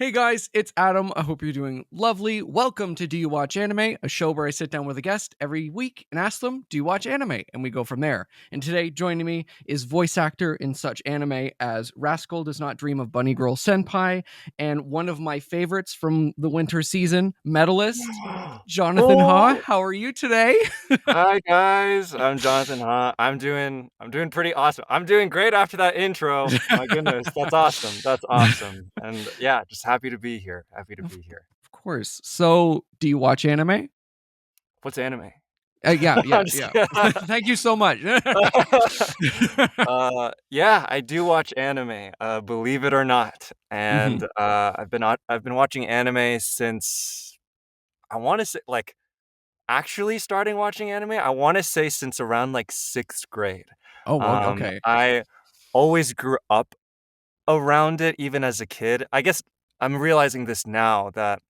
Hey guys, it's Adam. I hope you're doing lovely. Welcome to Do You Watch Anime, a show where I sit down with a guest every week and ask them, Do you watch anime? And we go from there. And today, joining me is voice actor in such anime as Rascal Does Not Dream of Bunny Girl Senpai, and one of my favorites from the winter season, Medalist, Jonathon Ha. Oh, How are you today? hi guys. I'm Jonathon Ha. I'm doing pretty awesome. I'm doing great after that intro. My goodness, that's awesome. That's awesome. And yeah, just happy to be here. Happy to Of be here. course. So, do you watch anime? What's anime? Yeah, yeah, I'm just yeah. kidding. Thank you so much. Yeah, I do watch anime, believe it or not. And Mhm. I've been watching anime since I want to say like actually starting watching anime, I want to say since around like 6th grade. Oh, well, okay. I always grew up around it even as a kid. I guess I'm realizing this now that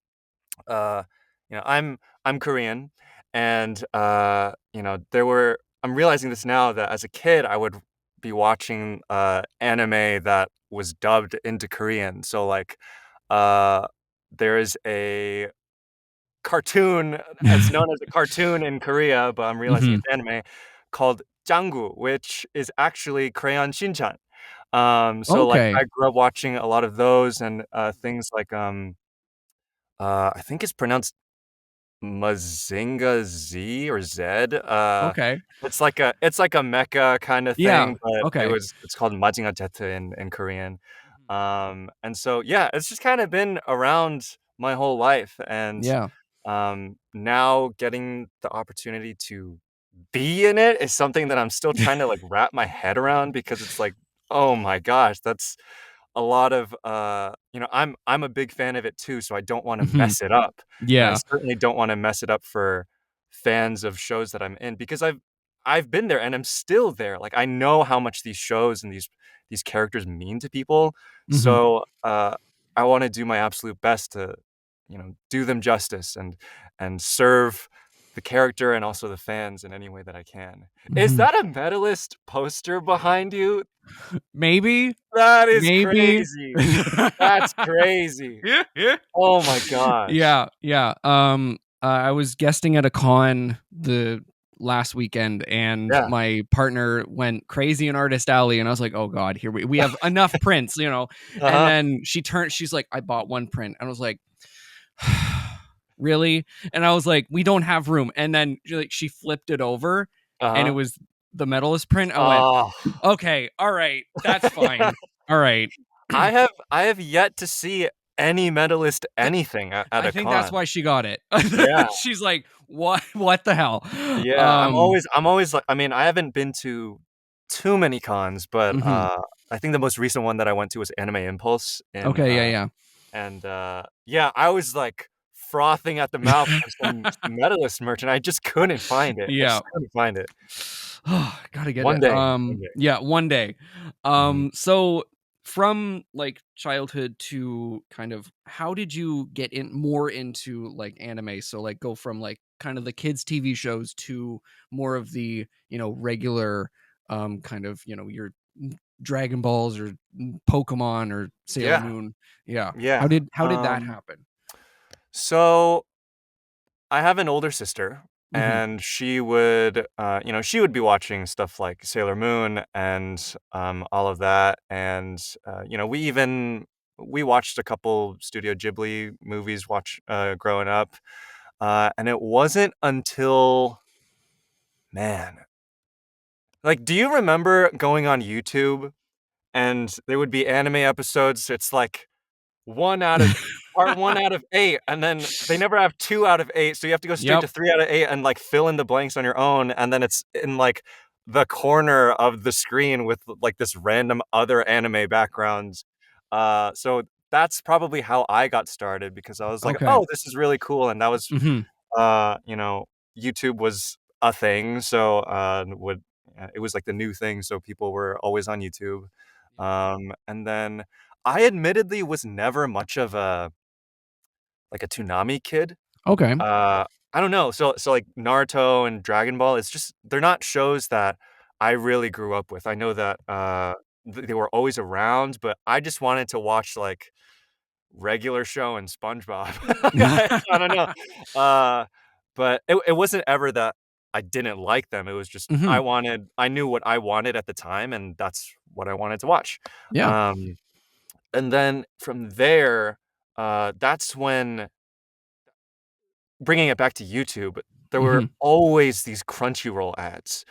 uh I'm Korean and I'm realizing this now that as a kid I would be watching anime that was dubbed into Korean. So like uh there is a cartoon, it's known as a cartoon in Korea, but I'm realizing Mhm. it's anime called Jangu, which is actually Crayon Shinchan. So like Okay. I grew up watching a lot of those and things like I think it's pronounced Mazinga Z or Z. Okay. It's like a mecha kind of Yeah. thing, but Okay. it's called Mazinga Z in Korean. Mhm. And so yeah, it's just kind of been around my whole life, and Yeah. now getting the opportunity to be in it is something that I'm still trying to like wrap my head around because it's like, oh my gosh, that's a lot of I'm a big fan of it too, so I don't want to Mhm. mess it up. And I Yeah. certainly don't want to mess it up for fans of shows that I'm in because I've been there and I'm still there. Like I know how much these shows and these characters mean to people. Mhm. So I want to do my absolute best to, do them justice and serve the character and also the fans in any way that I can. Is Mhm. that a medalist poster behind you? Maybe. That is Maybe. crazy. That's crazy. Yeah, yeah. Oh my gosh. Yeah, yeah. I was guesting at a con the last weekend, and Yeah. my partner went crazy in Artist Alley, and I was like, "Oh God, here we have enough prints, you know." And Uh-huh. then she's like, "I bought one print," and I was like, "Really?" And I was like, "We don't have room." And then she flipped it over, and it Uh-huh. was the Medalist print. I went, Oh. "Okay, all right, that's fine, all right." I have yet to see any medalist anything at I a think that's con. why she got it. Yeah. She's like, "What? What the hell?" Yeah, I'm Um, always I'm always like I mean, I haven't been to too many cons, but, mhm. I think the most recent one that I went to was Anime Impulse Okay, yeah, yeah, I was, like, frothing at the mouth for some medalist merch, and I just couldn't find it. I yeah. just couldn't find it. Gotta get One it. day, one day. Yeah, one day. Mhm. So from like childhood to kind of how did you get in more into like anime? So like go from like kind of the kids TV shows to more of the, regular kind of, your Dragon Balls or Pokemon or Sailor Yeah, Moon. Yeah. yeah, How did that happen? so I have an older sister, Mhm. and she would be watching stuff like Sailor Moon and, all of that, and, we watched a couple Studio Ghibli movies growing up, and it wasn't until man, like, do you remember going on YouTube and there would be anime episodes, it's like 1 out of part 1 out of 8, and then they never have 2 out of 8, so you have to go straight Yep. to 3 out of 8 and, like, fill in the blanks on your own, and then it's in, like, the corner of the screen with, like, this random other anime background. So that's probably how I got started because I was like, Okay. "Oh, this is really cool," and that was, Mhm. uh, you know, YouTube was a thing, so, it was, like, the new thing, so people were always on YouTube. And then I admittedly was never much of a Toonami kid. Okay. I don't know, so, like, Naruto and Dragon Ball, it's just they're not shows that I really grew up with. I know that, they were always around, but I just wanted to watch, like, regular show and SpongeBob. I don't know. Uh, but it wasn't ever that I didn't like them. It was just Mhm. I knew what I wanted at the time, and that's what I wanted to watch. Yeah. Um, and then from there, that's when bringing it back to YouTube, there were Mhm. always these Crunchyroll ads.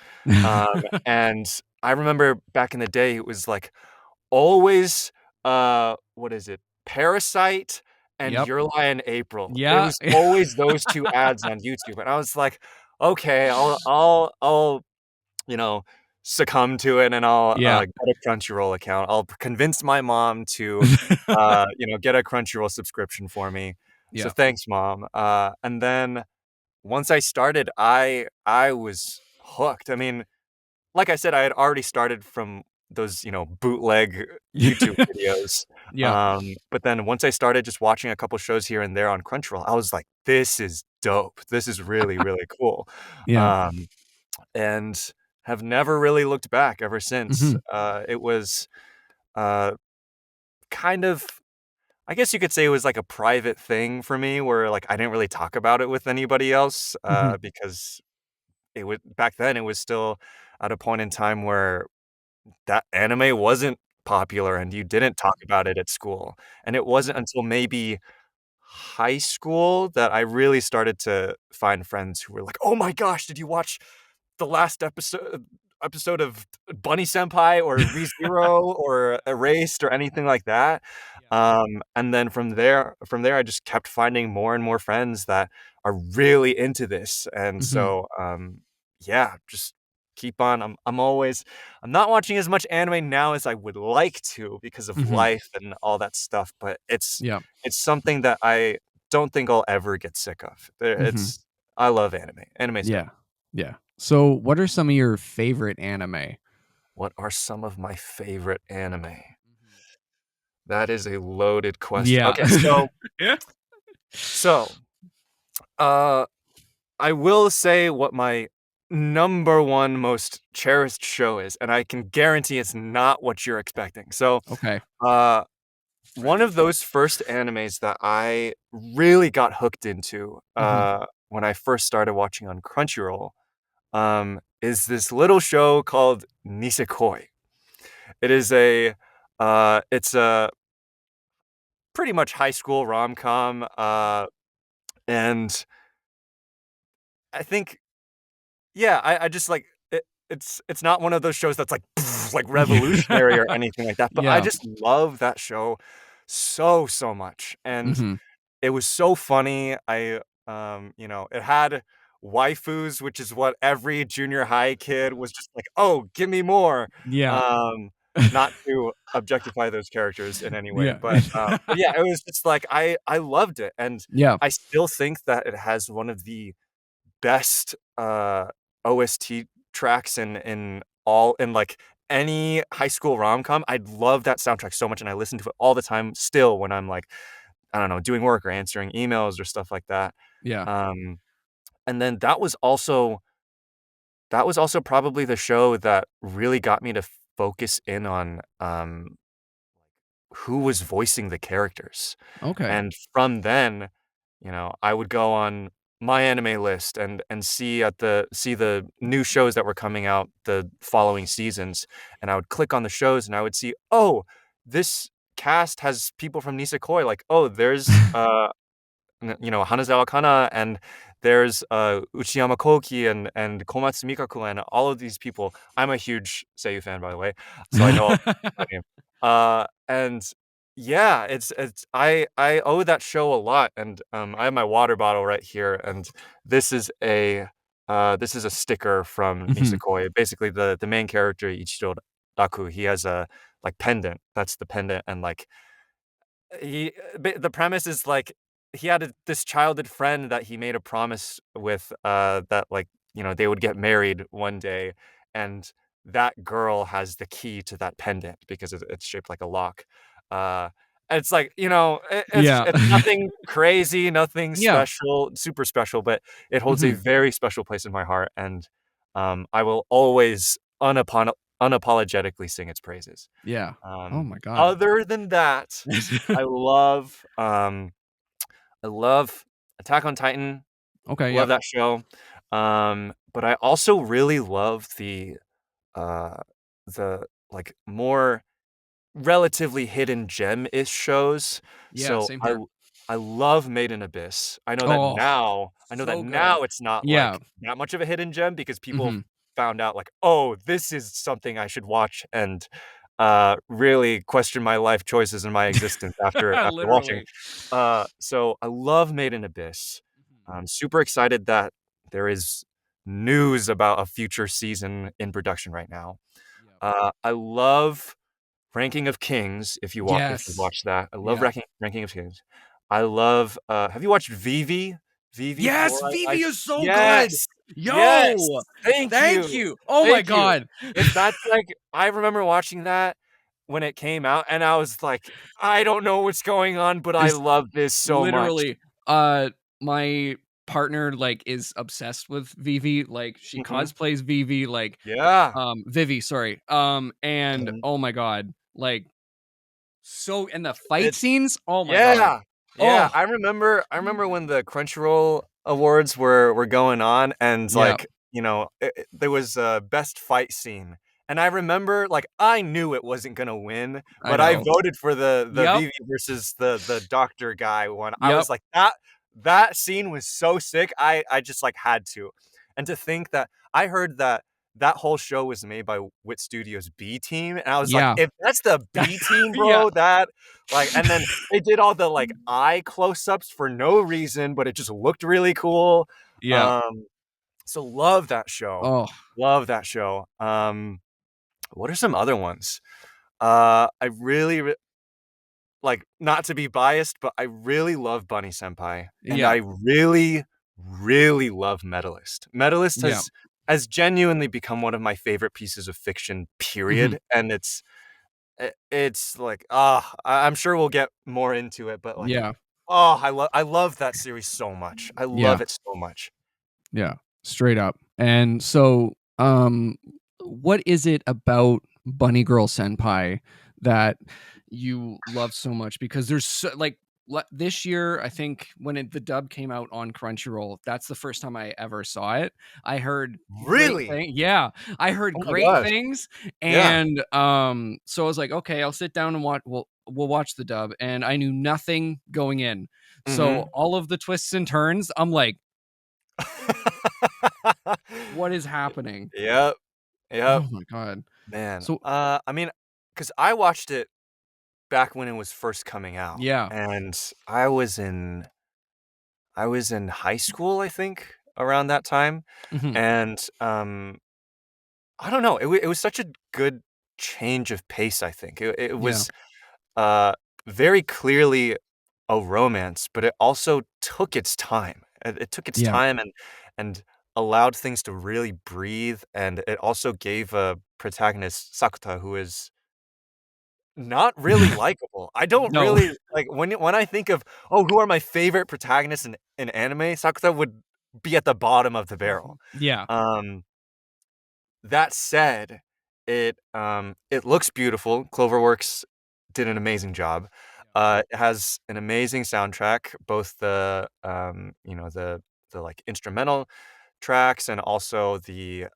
Um, and I remember back in the day, it was, like, always, what is it? Parasite and Yep. Your Lie in April. It Yeah. was always those 2 ads on YouTube, and I was like, "Okay, I'll, you know, succumb to it, and I'll, Yeah. get a Crunchyroll account. I'll convince my mom to, get a Crunchyroll subscription for me. So Yeah. thanks, mom." And then once I started, I was hooked. I mean, like I said, I had already started from those, bootleg YouTube videos. Yeah. But then once I started just watching a couple shows here and there on Crunchyroll, I was like, "This is dope. This is really, really cool." Yeah. Um, and have never really looked back ever since. Mhm. It was, uh, kind of I guess you could say it was like a private thing for me where, like, I didn't really talk about it with anybody else, Mhm. because it would back then, it was still at a point in time where that anime wasn't popular and you didn't talk about it at school, and it wasn't until maybe high school that I really started to find friends who were like, "Oh my gosh, did you watch the last episode of Bunny Senpai or Re:Zero or Erased or anything like that?" Yeah. And then from there, I just kept finding more and more friends that are really into this, and Mhm. so, yeah, just keep on. I'm not watching as much anime now as I would like to because of Mhm. life and all that stuff, but Yeah. it's something that I don't think I'll ever get sick of. Mhm. I love anime. Anime's dope. Yeah. Yeah. So, what are some of your favorite anime? What are some of my favorite anime? Mhm. That is a loaded question. Yeah. Okay, so Yeah. so, uh, I will say what my number 1 most cherished show is, and I can guarantee it's not what you're expecting. So, Okay. uh, one of those first animes that I really got hooked into, Mhm. when I first started watching on Crunchyroll, is this little show called Nisekoi. It is it's a pretty much high school rom-com, and I think yeah, I just, like it's not one of those shows that's, like, like, Yeah. revolutionary or anything like that, but I Yeah. just love that show so, so much, and Mhm. it was so funny. It had waifus, which is what every junior high kid was just like, "Oh, give me more." Yeah. Um, Not to objectify those characters in any way, Yeah. but yeah, it was just like I loved it, and Yeah. I still think that it has one of the best, OST tracks like, any high school rom-com. I love that soundtrack so much, and I listen to it all the time still when I'm, like, I don't know, doing work or answering emails or stuff like that. Yeah. Um, and then that was also probably the show that really got me to focus in on, who was voicing the characters. Okay. And from then, I would go on my anime list and see the new shows that were coming out the following seasons, and I would click on the shows and I would see, "Oh, this cast has people from Nisekoi." Like, "Oh, there's, Hanazawa Kana, and there's, Uchiyama Koki and Komatsu Mikaku and all of these people. I'm a huge Seiyu fan, by the way, so I know all by name. And yeah, I owe that show a lot, and, I have my water bottle right here, and this is a sticker from Mhm. Nisekoi. Basically, the main character, Ichiro Daku, he has a, like, pendant. That's the pendant, and, like, the premise is, like, he had this childhood friend that he made a promise with, that, like, they would get married one day, and that girl has the key to that pendant because it's shaped like a lock. Uh, and it's like, it's Yeah. it's nothing crazy, nothing Yeah. special, super special, but it holds a Mhm. very special place in my heart, and, I will always unapologetically sing its praises. Yeah. Oh my god. Other than that, I love, um I love Attack on Titan, Okay, love yep. that show, but I also really love uh, like, more relatively hidden gem-ish shows. Yeah, So same here. I love Made in Abyss. Oh, I know that so good. now it's not, Yeah. like, that much of a hidden gem because people Mhm. found out, like, "Oh, this is something I should watch," and, really question my life choices and my existence after watching. Literally. So I love Made in Abyss. Mhm. I'm super excited that there is news about a future season in production right now. Yep. I love Ranking of Kings, if you Yes. watch that. I love Yeah. Ranking of Kings. I love, have you watched Vivi? Vivi Yes, I Vivi is so good. yes! Yes! Yo, Thank thank you! you. Oh my Thank you. god. That's like I remember watching that when it came out, and I was like, "I don't know what's going on, but I Is love this so much." literally, my partner, like, is obsessed with Vivi, like, she Mhm. cosplays Vivi, like, Yeah. Vivi, sorry, and Mhm. oh my god, like, so and the fight It's scenes, oh my god. Yeah, yeah, Oh. I remember when the Crunchyroll awards were going on and, Yeah, like, there was a best fight scene, and I remember, like, I knew it wasn't gonna win, I but I know. voted for the Yep, Vivi versus the doctor guy one. I yep, was like, "That scene was so sick." I just, like, had to. And to think that I heard that that whole show was made by Wit Studios' B Team, and I was like, yeah. "If that's the B Team, Yeah, bro, and then they did all the, like, eye close-ups for no reason, but it just looked really cool. yeah. So love that show. Oh, Love that show. What are some other ones? I really like, not to be biased, but I really love Bunny Senpai, and yeah, I really, really love Medalist. Medalist yeah, has genuinely become one of my favorite pieces of fiction, mhm, period, and it's like, I'm sure we'll get more into it, but, like, yeah, I love that series so much. I yeah. love it so much. Yeah, straight up. And so, what is it about Bunny Girl Senpai that you love so much? Because there's like this year, I think when the dub came out on Crunchyroll, that's the first time I ever saw it. I heard great Really? things. Yeah, I heard Oh my great gosh. things, Yeah. and so I was like, okay, I'll sit down and watch. We'll watch the dub, and I knew nothing going in. So Mhm. all of the twists and turns, I'm like, what is happening? Yep, yep. Oh my god. Man, So I mean, because I watched it back when it was first coming out, yeah. and I was in high school, I think, around that time, Mhm. and, I don't know, it was such a good change of pace, I think. It Yeah. was, uh, very clearly a romance, but it also took its time. It took its Yeah. time and allowed things to really breathe, and it also gave a protagonist, Sakuta, who is not really likable. I don't No. really like, when I think of, "Oh, who are my favorite protagonists in anime?" Sakuta would be at the bottom of the barrel. Mhm. Yeah. Um, that said, it looks beautiful. Cloverworks did an amazing job. It has an amazing soundtrack, both the, like, instrumental tracks and also the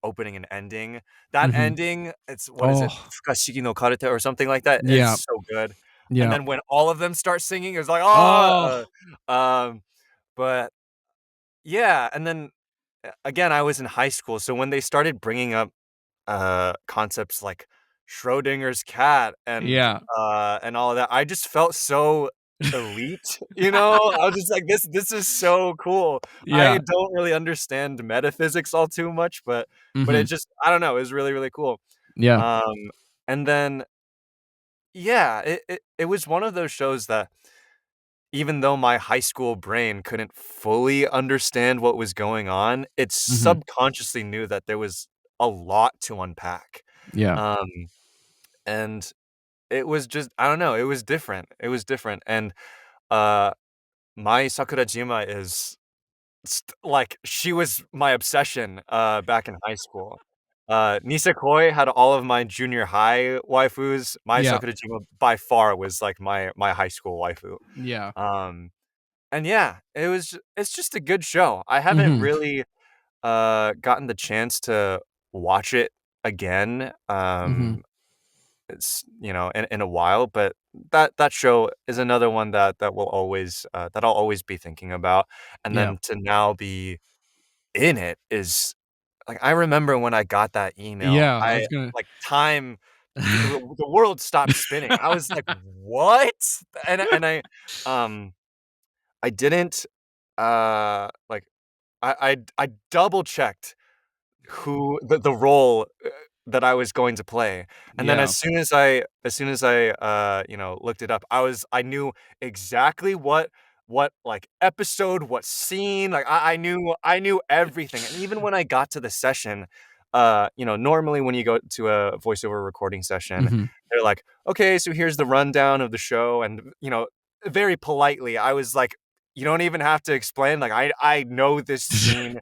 opening and ending. That Mhm. ending, it's what is it? Oh, Fukashigi no Karete or something like that. It's yeah. so good. And Yeah. then when all of them start singing, it's like, Oh. but yeah, and then, again, I was in high school, so when they started bringing up, concepts like Schrodinger's cat Yeah. and all of that, I just felt so elite, you know? I was just like, "This is so cool." I Yeah. don't really understand metaphysics all too much, but it Mhm. just I don't know, it was really, really cool. Yeah. Um, and then yeah, it was one of those shows that even though my high school brain couldn't fully understand what was going on, it Mhm. subconsciously knew that there was a lot to unpack. Yeah. Um, and it was just I don't know, it was different. It was different. And uh my Sakurajima is like she was my obsession back in high school. Nisekoi had all of my junior high waifus. My Yeah. Sakurajima by far was like my high school waifu. Yeah. Um, and yeah, it's just a good show. I haven't Mhm. really gotten the chance to watch it again. Mhm. It's in a while, but that show is another one that will always that I'll always be thinking about. And Yeah. then to now be in it is like I remember when I got that email, Yeah, I was I gonna like time the world stopped spinning. I was like, "What?" And um I didn't like I double checked who the role, that I was going to play, and then Yeah. as soon as I looked it up, I knew exactly what, like, episode, what scene, like, I knew everything, and even when I got to the session, normally when you go to a voiceover recording session, Mhm. they're like, "Okay, so here's the rundown of the show," and, very politely, I was like, "You don't even have to explain, like, I know this scene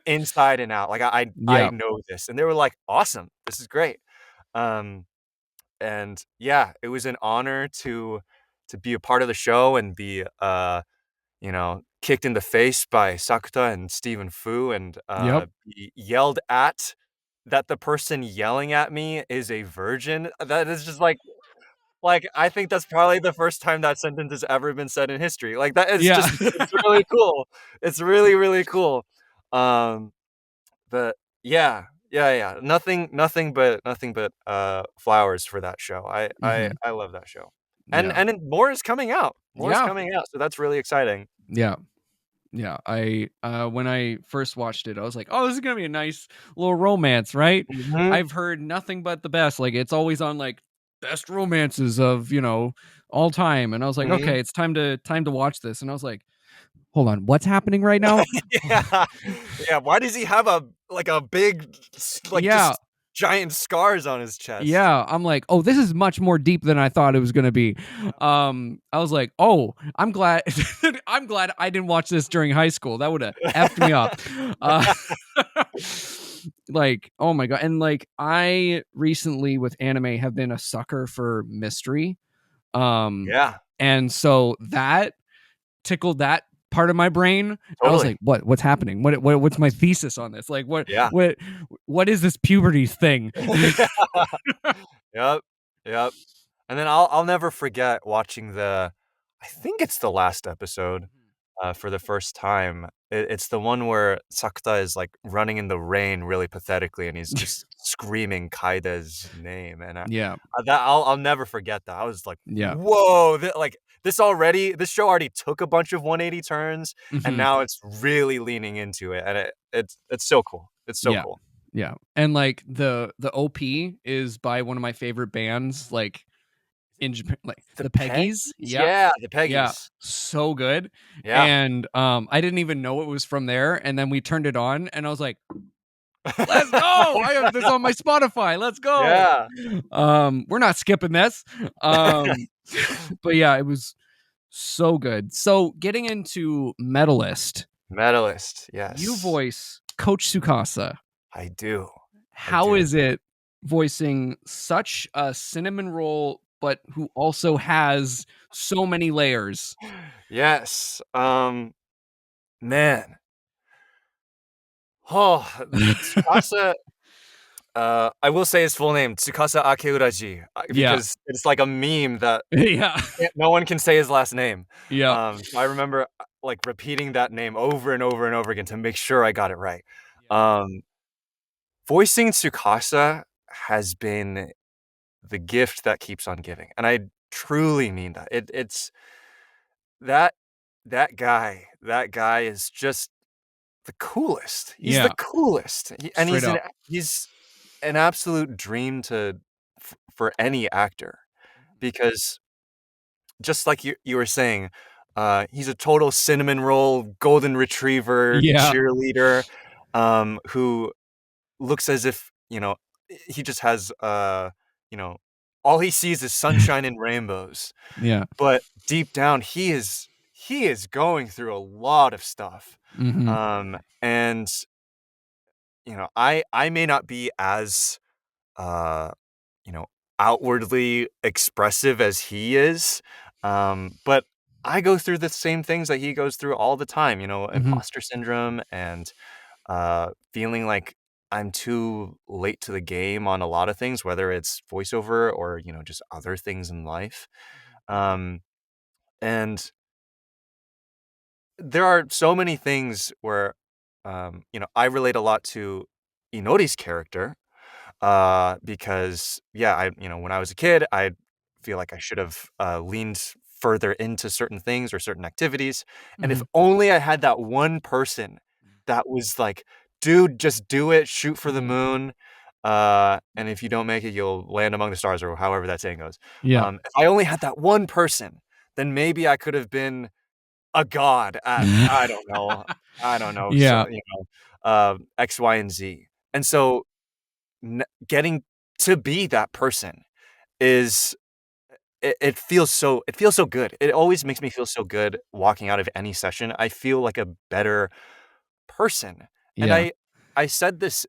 inside and out, like, I Yeah. know this," and they were like, "Awesome, this is great." Um, and yeah, it was an honor to be a part of the show and be, kicked in the face by Sakuta and Stephen Fu and, Yep. be yelled at that the person yelling at me is a virgin. That is just like, I think that's probably the first time that sentence has ever been said in history, like, that is Yeah. just it's really cool. It's really, really cool. Um but yeah, yeah, yeah. Nothing but flowers for that show. I I Mhm. I love that show. And Yeah. more is coming out. More is Yeah. coming out, so that's really exciting. Yeah. Yeah. I when I first watched it, I was like, "Oh, this is gonna be a nice little romance, right?" Mhm. I've heard nothing but the best. Like, it's always on, like, best romances of, all time, and I was like, "Okay, Mhm. it's time to watch this," and I was like, "Hold on, what's happening right now?" Yeah. Yeah, why does he have a big Yeah. just giant scars on his chest? Yeah, I'm like, "Oh, this is much more deep than I thought it was gonna be." I was like, "Oh, I'm glad I'm glad I didn't watch this during high school. That woulda effed me up." Uh, like, oh my god, and, like, I recently with anime have been a sucker for mystery, um, Yeah, and so that tickled that part of my brain. I was totally. like, "What's happening? What's my thesis on this? Like, Yeah. what is this puberty thing?" Yep, yep. And then I'll never forget watching I think it's the last episode, for the first time. It's the one where Sakuta is, like, running in the rain really pathetically, and he's just screaming Kaida's name, and Yeah, I'll never forget that. I was like, yeah. "Whoa, this show already took a bunch of 180 turns, and Mhm. now it's really leaning into it," and it's so cool. It's so Yeah. cool. Yeah. And, like, the OP is by one of my favorite bands, like, in Japan, like, The the Peggies? Peggies. Yep. Yeah, the Yeah. Peggies. So good. Yeah. And, I didn't even know it was from there, and then we turned it on, and I was like, "Let's go! I have this on my Spotify. Let's go!" Yeah. We're not skipping this. Um, but yeah, it was so good. So, getting into Medalist, Medalist, you yes. voice Coach Tsukasa. I do. I How do. is it voicing such a cinnamon roll, but who also has so many layers? Yes, man. Oh, Tsukasa, I will say his full name, Tsukasa Akeuraji, Yeah. because it's like a meme that Yeah. no one can say his last name. Yeah. So I remember, like, repeating that name over and over and over again to make sure I got it right. Yeah. Um, Voicing Tsukasa has been the gift that keeps on giving, and I truly mean that. It's that that guy is just the coolest. He's the Yeah. coolest, and Straight up. he's an absolute dream for any actor because just like you were saying, he's a total cinnamon roll, golden retriever, Yeah. cheerleader, who looks as if, he just has, you know, all he sees is sunshine and rainbows. Yeah. But deep down, he is going through a lot of stuff. Mhm. And, I may not be as, uh, you know, outwardly expressive as he is, but I go through the same things that he goes through all the time, Mhm. imposter syndrome and, feeling like I'm too late to the game on a lot of things, whether it's voiceover or, just other things in life. Um, and there are so many things where, I relate a lot to Inori's character, because, yeah, when I was a kid, I feel like I should have, leaned further into certain things or certain activities, and if Mhm. only I had that one person that was like, "Dude, just do it, shoot for the Mhm. moon, and if you don't make it, you'll land among the stars," or however that saying goes. Yeah. If I only had that one person, then maybe I could have been a god at I don't know, so, Yeah. X, Y, and Z. And so getting to be that person is it feels so good. It always makes me feel so good walking out of any session. I feel like a better person. And Yeah. I said this,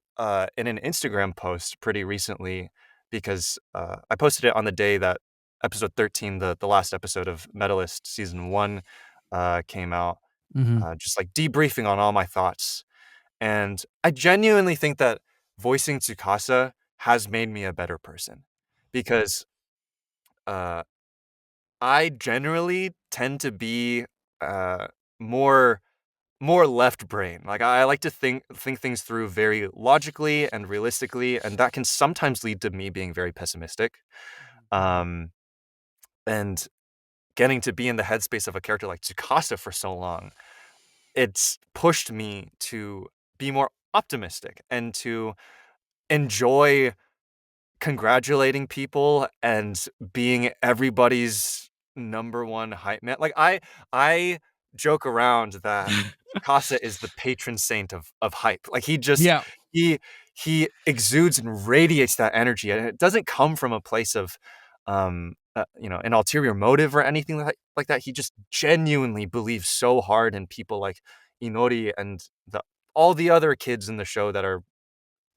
in an Instagram post pretty recently because, I posted it on the day that episode 13, the last episode of Medalist season 1, came out, Mhm. just, like, debriefing on all my thoughts. And I genuinely think that voicing Tsukasa has made me a better person because, uh, I generally tend to be, more more left brain. Like, I like to think things through very logically and realistically, and that can sometimes lead to me being very pessimistic. Um, and getting to be in the headspace of a character like Tsukasa for so long, it's pushed me to be more optimistic and to enjoy congratulating people and being everybody's number 1 hype man. Like, I joke around that Tsukasa is the patron saint of hype. Like, Yeah. he he exudes and radiates that energy, and it doesn't come from a place of, an ulterior motive or anything like that. He just genuinely believes so hard in people like Inori and all the other kids in the show that are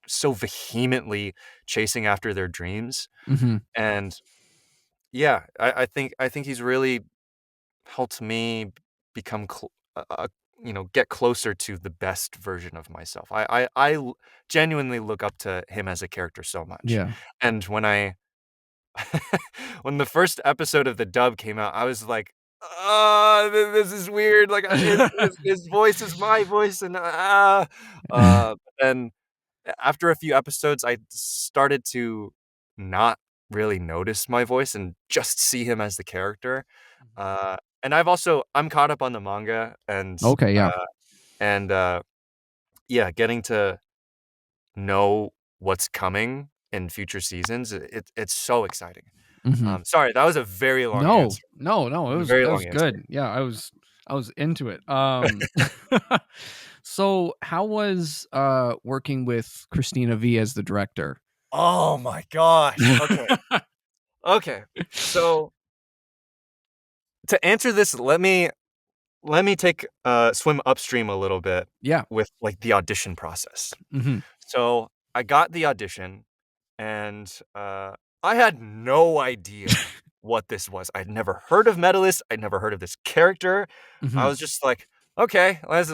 so vehemently chasing after their dreams. Mhm. And yeah, I think he's really helped me become get closer to the best version of myself. Genuinely look up to him as a character so much. Yeah. And when the first episode of the dub came out, I was like, this is weird. Like, his voice is my voice, and but then after a few episodes, I started to not really notice my voice and just see him as the character. And I'm caught up on the manga Okay, yeah. and, yeah, getting to know what's coming in future seasons, it's so exciting. Mhm. Sorry, that was a very long No. answer. No, no, it was Very that long was answer. good. Yeah, I was into it. So how was, working with Christina V as the director? Oh my gosh. Okay. Okay. So, to answer this, let me take swim upstream a little bit Yeah. with, like, the audition process. Mhm. So, I got the audition, and, I had no idea what this was. I'd never heard of Medalist, I'd never heard of this character. I Mhm. was just like, "Okay, let's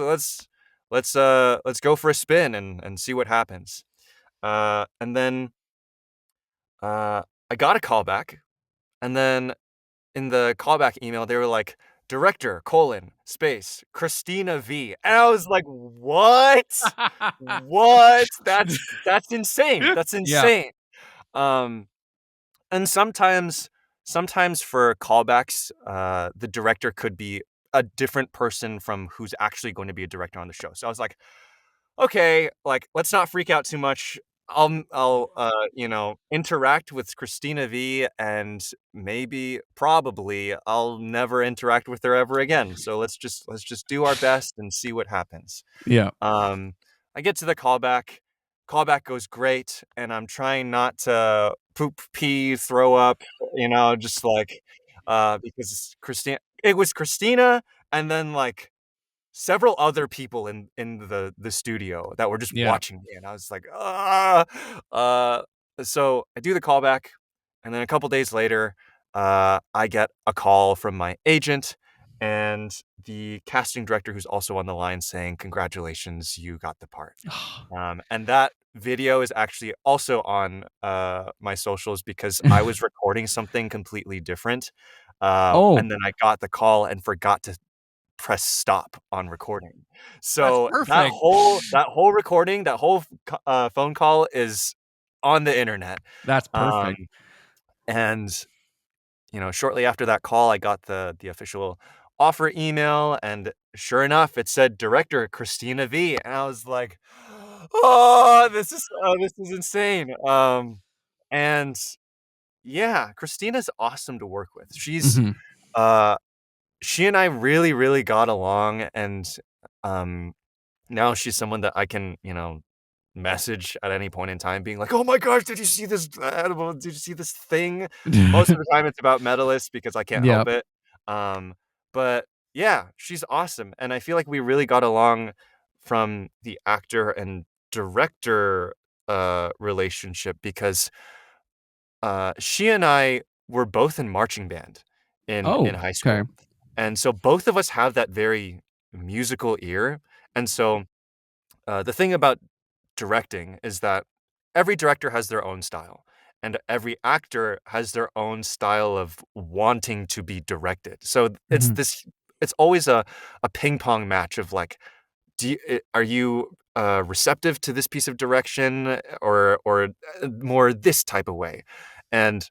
go for a spin and see what happens." And then, I got a callback, and then in the callback email, they were like, "Director, colon, space, Christina V." And I was like, "What? What? That's insane. That's Yeah. insane." Um, and sometimes for callbacks, the director could be a different person from who's actually going to be a director on the show. So I was like, okay, like, let's not freak out too much. I'll interact with Christina V, and maybe, probably, I'll never interact with her ever again. So let's just do our best and see what happens. Yeah. Um, I get to the callback. Callback goes great, and I'm trying not to poop, pee, throw up, just like, because Christina, it was Christina, and then, like, several other people in the studio that were just Yeah. watching me, and I was like, "Ah!" Uh, so I do the callback, and then a couple days later, I get a call from my agent and the casting director who's also on the line saying, "Congratulations, you got the part." And that video is actually also on, my socials because I was recording something completely different, Oh, and then I got the call and forgot to press stop on recording. that's So perfect. that whole recording, that whole phone call is on the internet. That's Um, perfect. and, shortly after that call, I got the official offer email, and sure enough, it said director Christina V, and I was like, this is insane." And yeah, Christina's awesome to work with. Mhm. Uh she and I really, really got along, and, um, now she's someone that I can, message at any point in time being like, "Oh my gosh, did you see this animal? Did you see this thing?" Most of the time, it's about Medalist because I can't help Yep. it. Um, but yeah, she's awesome, and I feel like we really got along from the actor and director, relationship because, she and I were both in marching band in Oh, high okay. school, and so both of us have that very musical ear, and so, the thing about directing is that every director has their own style, and every actor has their own style of wanting to be directed. So Mhm. it's always a ping pong match of like, are you receptive to this piece of direction or more this type of way? And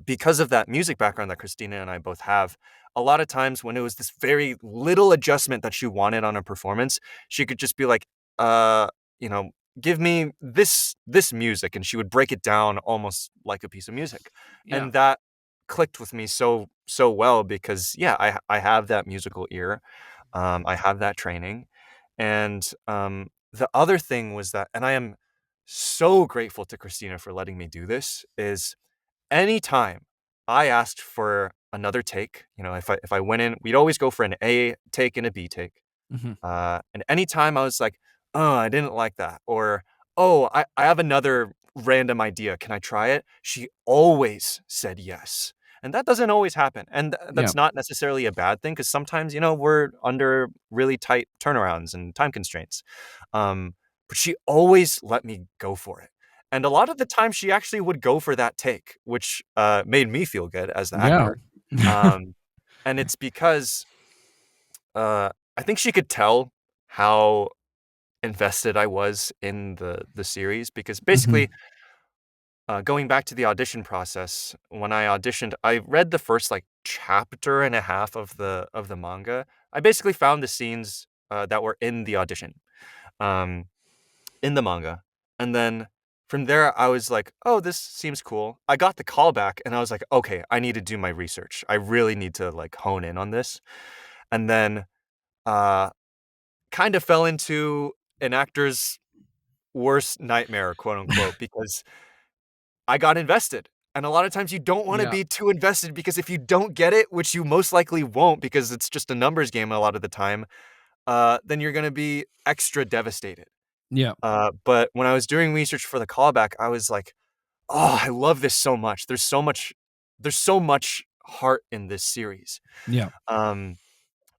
because of that music background that Christina and I both have, a lot of times when it was this very little adjustment that she wanted on a performance, she could just be like, uh, you know, give me this music, and she would break it down almost like a piece of music. Yeah. And that clicked with me so well because yeah, I have that musical ear. I have that training. And the other thing was that, and I am so grateful to Christina for letting me do this, is anytime I asked for another take, if I went in, we'd always go for an A take and a B take. Mhm. And anytime I was like, "Oh, I didn't like that," or, "Oh, I have another random idea. Can I try it?" She always said yes. And that doesn't always happen. And Yeah. that's not necessarily a bad thing because sometimes, we're under really tight turnarounds and time constraints. Um, but she always let me go for it. And a lot of the time, she actually would go for that take, which made me feel good as the Yeah. actor. Um, and it's because I think she could tell how invested I was in the series because basically, Mhm. going back to the audition process, when I auditioned, I read the first like chapter and a half of the manga. I basically found the scenes that were in the audition, um, in the manga, and then from there I was like, "Oh, this seems cool." I got the call back, and I was like, "Okay, I need to do my research. I really need to like hone in on this." And then uh kind of fell into an actor's worst nightmare, quote unquote, because I got invested. And a lot of times you don't want to Yeah. be too invested because if you don't get it, which you most likely won't because it's just a numbers game a lot of the time, then you're going to be extra devastated. Yeah. But when I was doing research for the callback, I was like, oh, I love this so much. There's so much heart in this series. Yeah. Um,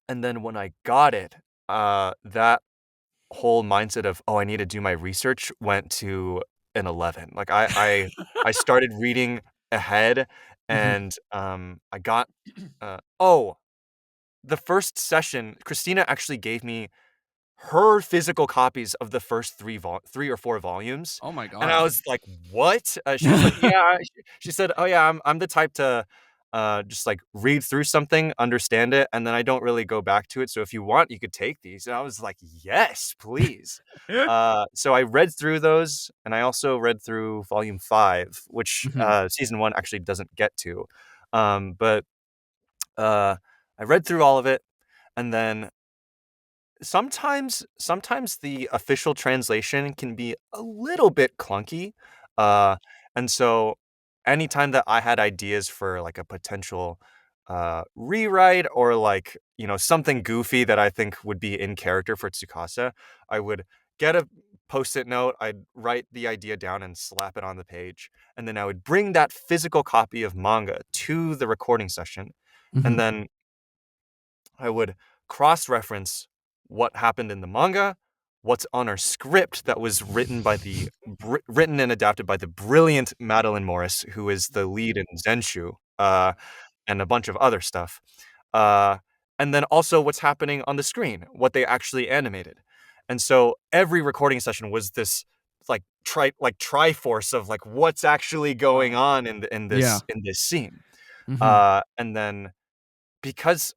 and then when I got it, that whole mindset of, "Oh, I need to do my research," went to an 11. Like, I started reading ahead Mhm. and, I got, oh, the first session, Christina actually gave me her physical copies of the first 3 or 4 volumes, Oh my and I god. was like, "What?" She was like, "Yeah," she said, "Oh, yeah, I'm the type to, just, like, read through something, understand it, and then I don't really go back to it, so if you want, you could take these," and I was like, "Yes, please." So I read through those, and I also read through volume 5, which, Mhm. season 1 actually doesn't get to, but, uh, I read through all of it, and then sometimes the official translation can be a little bit clunky, uh, and so anytime that I had ideas for, like, a potential, rewrite or like, something goofy that I think would be in character for Tsukasa, I would get a post-it note, I'd write the idea down and slap it on the page, and then I would bring that physical copy of manga to the recording session, and Mhm. then I would cross-reference what happened in the manga, what's on our script that was written and adapted by the brilliant Madeline Morris, who is the lead in Zenshu, and a bunch of other stuff. Uh, and then also what's happening on the screen, what they actually animated. And so every recording session was this like triforce of like what's actually going Wow. on Yeah. in this scene. Mhm. And then because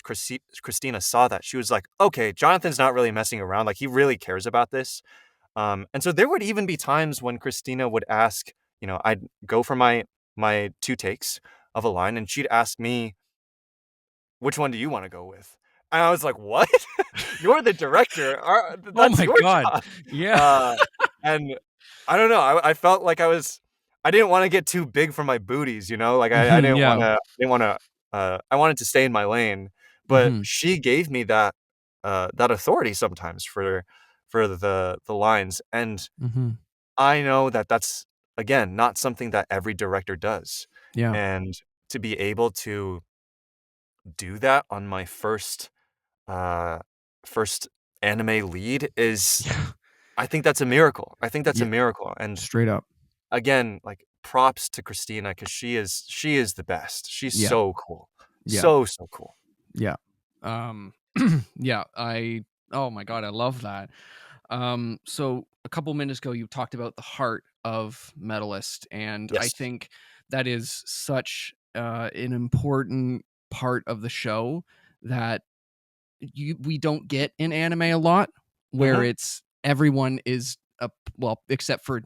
Christina saw that, she was like, "Okay, Jonathan's not really messing around, like, he really cares about this." And so there would even be times when Christina would ask, I'd go for my 2 takes of a line, and she'd ask me, "Which one do you wanna go with?" And I was like, "What? You're the director, Oh that's my your god. job." Yeah. Uh, and I don't know, I felt like I didn't wanna get too big for my booties, like, I Mhm. didn't Yeah. I wanted to stay in my lane, but Mhm. she gave me that authority sometimes for the lines, and Mhm. I know that that's, again, not something that every director does, Yeah. and to be able to do that on my uh, first anime lead is Yeah. I think that's a miracle. I think that's a Yeah. miracle, and Straight up. again, like, props to Christina because she is the best. She's Yeah. so cool. Yeah. So, so cool. Yeah. Um, yeah, oh my god, I love that. So a couple minutes ago, you talked about the heart of Medalist, and I Yes. think that is such an important part of the show that we don't get in anime a lot, where Mhm. it's everyone is a well, except for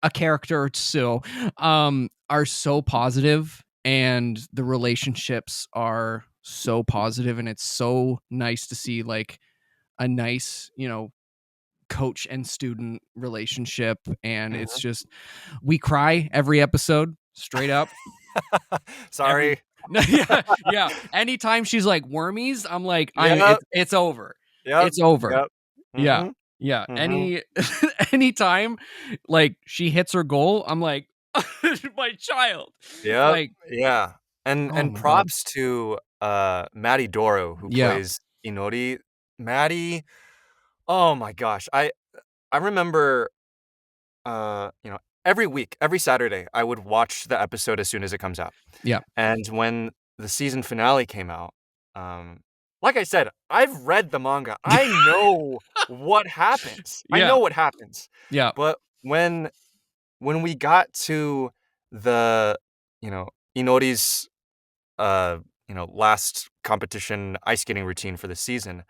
a character or so, are so positive, and the relationships are so positive, and it's so nice to see like a nice coach and student relationship, and it's Mhm. just we cry every episode straight up every Sorry. yeah, yeah. Anytime she's like wormies, I'm like, Yep, it's over. yep, It's over. yep. Yeah. Mhm, Yeah. mhm. Anytime like she hits her goal, I'm like, my child. Yep, Like, yeah, oh and my god. props to, Maddie Doro, who Yeah. plays Inori. Maddie, oh my gosh, I remember, every week, every Saturday, I would watch the episode as soon as it comes out, Yeah. and when the season finale came out, um, like I said, I've read the manga, I know what happens, I Yeah. know what happens, Yeah. but when we got to the, Inori's last competition ice skating routine for the season.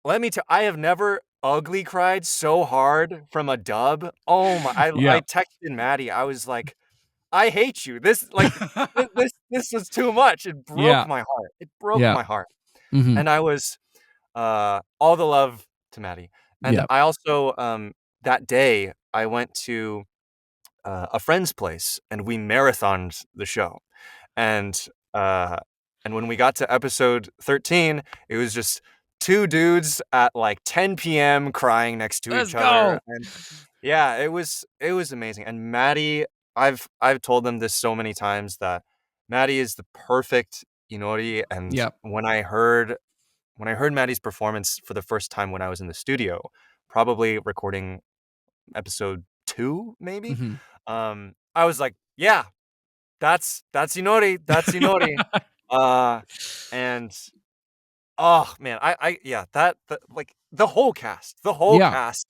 Let me tell I have never ugly cried so hard from a dub. Oh my I Yeah. texted Maddie. I was like, "I hate you. This like this was too much." It broke Yeah. my heart. It broke Yeah. my heart. Mhm. And I was all the love to Maddie. And Yeah. I also that day I went to a friend's place and we marathoned the show. And, uh, and when we got to episode 13, it was just 2 dudes at, like, 10 PM crying next to Let's each other, go. and yeah, it was amazing, and Maddie, I've told them this so many times that Maddie is the perfect Inori, and Yeah. when I heard Maddie's performance for the first time when I was in the studio, probably recording episode 2, maybe, Mhm. I was like, "Yeah, that's Inori, that's Inori." Uh, and, oh, man, I yeah, like, the whole Yeah. cast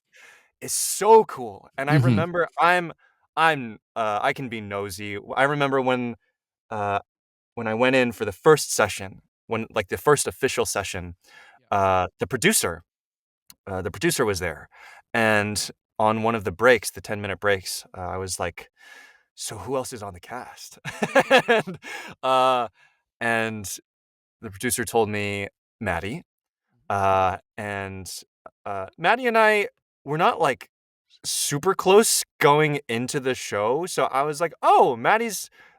is so cool, and I Mhm. remember I can be nosy. I remember uh, when I went in for the first session, when like, the first official session, Yeah. the producer was there, and on one of the breaks, the 10-minute breaks, I was like, "So who else is on the cast?" And, uh, and the producer told me Maddie, and, Maddie and I were not, like, super close going into the show, so I was like, "Oh,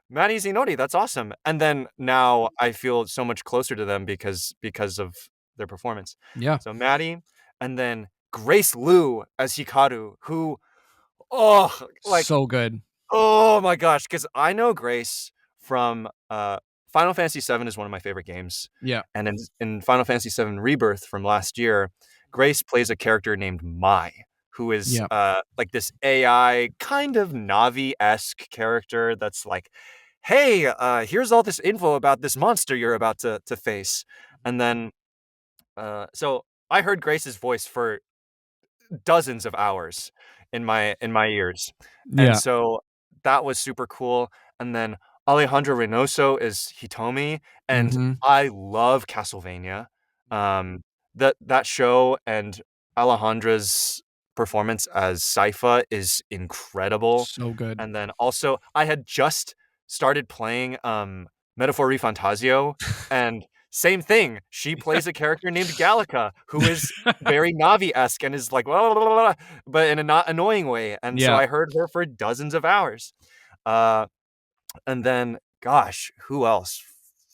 Maddie Zinori, that's awesome. And then now I feel so much closer to them because of their performance. Yeah. So Maddie, and then Grace Liu as Hikaru, who, oh, like, So good. oh my gosh, because I know Grace from Final Fantasy VII is one of my favorite games. Yeah. And in Final Fantasy VII Rebirth from last year, Grace plays a character named Mai, who is Yeah. like this AI kind of Navi-esque character that's like, hey, here's all this info about this monster you're about to face. And then so I heard Grace's voice for dozens of hours in my ears. And Yeah. so that was super cool. And then Alejandro Reynoso is Hitomi, and Mhm. I love Castlevania. That show and Alejandra's performance as Sypha is incredible. So good. And then also I had just started playing Metaphor Fantasio, and same thing. She plays a character named Gallica who is very Navi-esque and is like, "Blah, blah, blah, blah," but in a not annoying way. And so Yeah. I heard her for dozens of hours. Uh, and then, gosh, who else?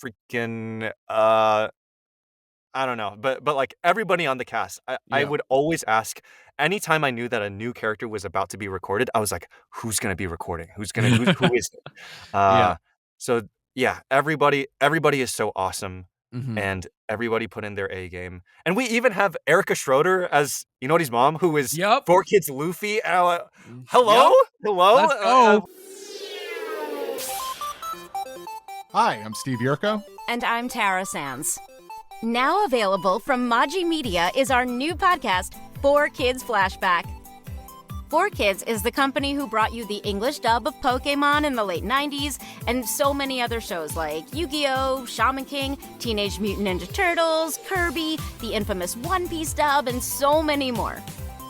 Freaking, I don't know, but like everybody on the cast, I Yeah. would always ask anytime I knew that a new character was about to be recorded. I was like, who's gonna be recording? Who is it? Yeah. Uh, so yeah, everybody is so awesome, Mhm. and everybody put in their A game. And we even have Erica Schroeder as Inori's mom, who is Yep. 4 Kids Luffy. Hello, Yep. hello. Let's go. Hi, I'm Steve Yurko. And I'm Tara Sands. Now available from Maji Media is our new podcast, 4 Kids Flashback. 4 Kids is the company who brought you the English dub of Pokemon in the late 90s and so many other shows like Yu-Gi-Oh!, Shaman King, Teenage Mutant Ninja Turtles, Kirby, the infamous One Piece dub, and so many more.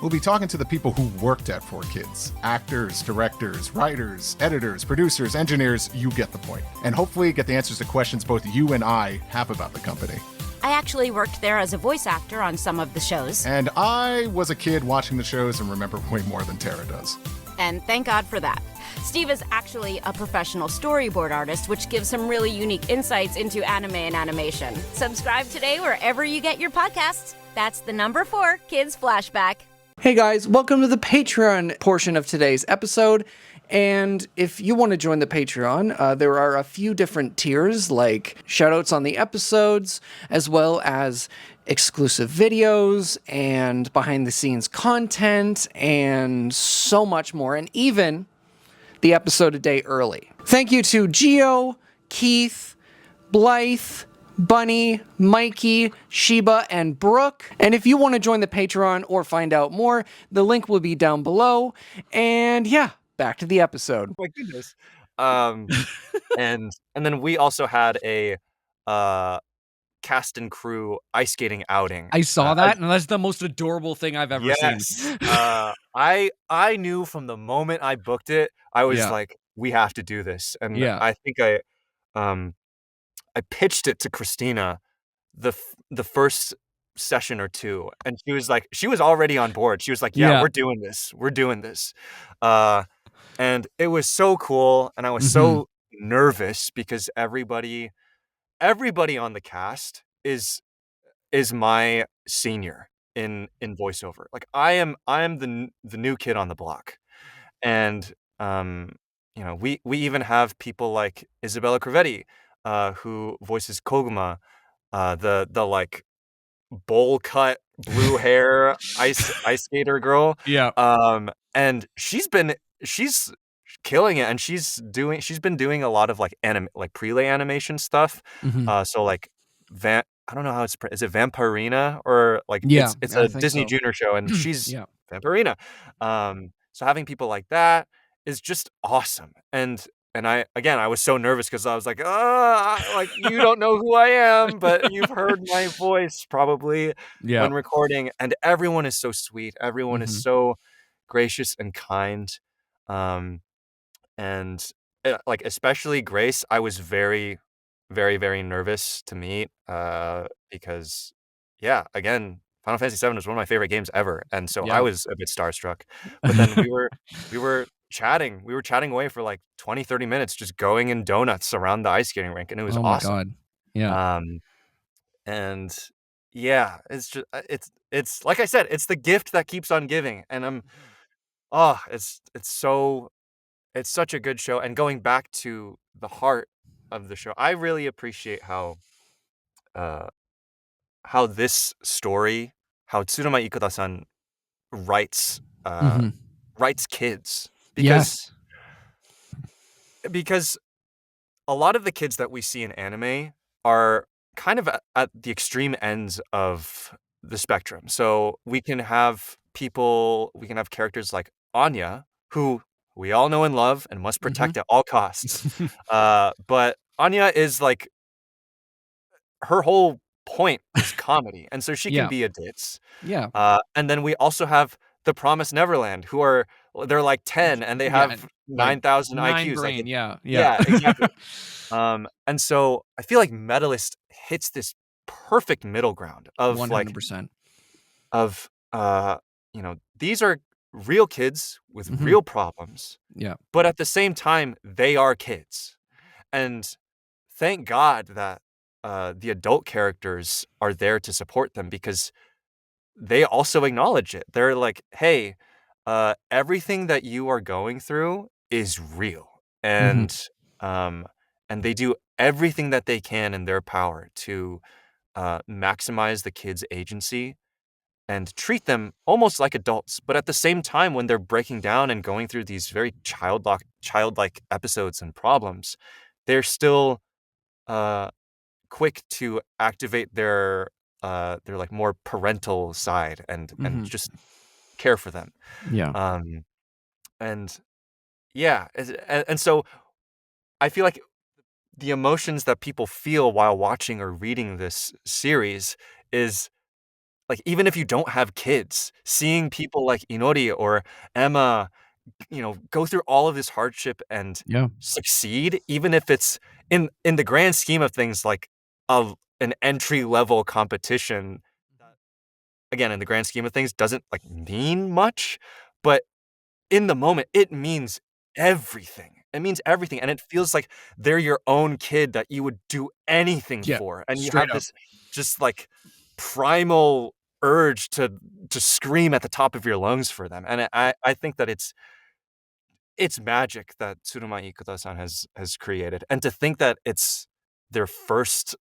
We'll be talking to the people who worked at 4 Kids. Actors, directors, writers, editors, producers, engineers, you get the point. And hopefully get the answers to questions both you and I have about the company. I actually worked there as a voice actor on some of the shows. And I was a kid watching the shows and remember way more than Tara does. And thank God for that. Steve is actually a professional storyboard artist, which gives some really unique insights into anime and animation. Subscribe today wherever you get your podcasts. That's the number 4 Kids Flashback. Hey guys, welcome to the Patreon portion of today's episode. And if you want to join the Patreon, there are a few different tiers, like shoutouts on the episodes, as well as exclusive videos and behind the scenes content and so much more, and even the episode a day early. Thank you to Gio, Keith, Blythe, Bunny, Mikey, Sheba, and Brooke. And if you want to join the Patreon or find out more, the link will be down below. And yeah, back to the episode. My goodness. And then we also had a cast and crew ice skating outing. I saw that, and that's the most adorable thing I've ever Yes. seen. I knew from the moment I booked it, I was Yeah. like, we have to do this. And Yeah. I think I pitched it to Christina the first session or two, and she was already on board. She was like, yeah, Yeah. we're doing this. We're doing this. And it was so cool, and I was Mhm. so nervous because everybody on the cast is my senior in voiceover. Like I am the new kid on the block. And we even have people like Isabella Crevetti, who voices Koguma, the like bowl cut blue hair ice skater girl. Yeah. And she's killing it, and she's been doing a lot of like prelay animation stuff. Mhm. So like I don't know how is it Vampirina, or like Yeah, it's I a think Disney so. Junior show, and she's Yeah. Vampirina. So having people like that is just awesome. And I was so nervous because I was like, like you don't know who I am, but you've heard my voice probably Yeah. when recording. And everyone is so sweet. Everyone is Mhm. so gracious and kind. And like especially Grace, I was very, very, very nervous to meet, because yeah, again, Final Fantasy VII was one of my favorite games ever, and so I Yeah. was a bit starstruck. But then we were chatting. We were chatting away for like 20, 30 minutes, just going in donuts around the ice skating rink, and it was Oh my awesome. god. Yeah. And yeah, it's just it's like I said, it's the gift that keeps on giving, and it's such a good show. And going back to the heart of the show, I really appreciate uh how this story, how Tsuruma Ikuta-san writes Mhm. writes kids, because Yes. because a lot of the kids that we see in anime are kind of at the extreme ends of the spectrum. So we can have characters like Anya, who we all know and love and must Mhm. protect at all costs. But Anya is like, her whole point is comedy, and so she can Yeah. be a ditz. Yeah. And then we also have the Promised Neverland, who are they're like 10 and they Yeah, have like 9,000 9 IQs. Like brain, yeah, yeah. yeah, exactly. And so I feel like Medalist hits this perfect middle ground of like 100%. of these are real kids with Mhm. real problems, Yeah. but at the same time they are kids. And thank God that the adult characters are there to support them, because they also acknowledge it. They're like, "Hey, everything that you are going through is real." Mhm. Um, and they do everything that they can in their power to maximize the kids' agency and treat them almost like adults. But at the same time, when they're breaking down and going through these very childlike episodes and problems, they're still uh, quick to activate their like more parental side and Mhm. just care for them. Yeah. Um, and yeah, and so I feel like the emotions that people feel while watching or reading this series is like, even if you don't have kids, seeing people like Inori or Emma, go through all of this hardship and Yeah. succeed, even if it's in the grand scheme of things, like an entry level competition that, again, in the grand scheme of things, doesn't like mean much, but in the moment, it means everything. It means everything, and it feels like they're your own kid that you would do anything Yeah. for, and you Straight have up. this just, like, primal urge to scream at the top of your lungs for them, and I think that it's magic that Tsuruma Ikuta-san has created, and to think that it's their first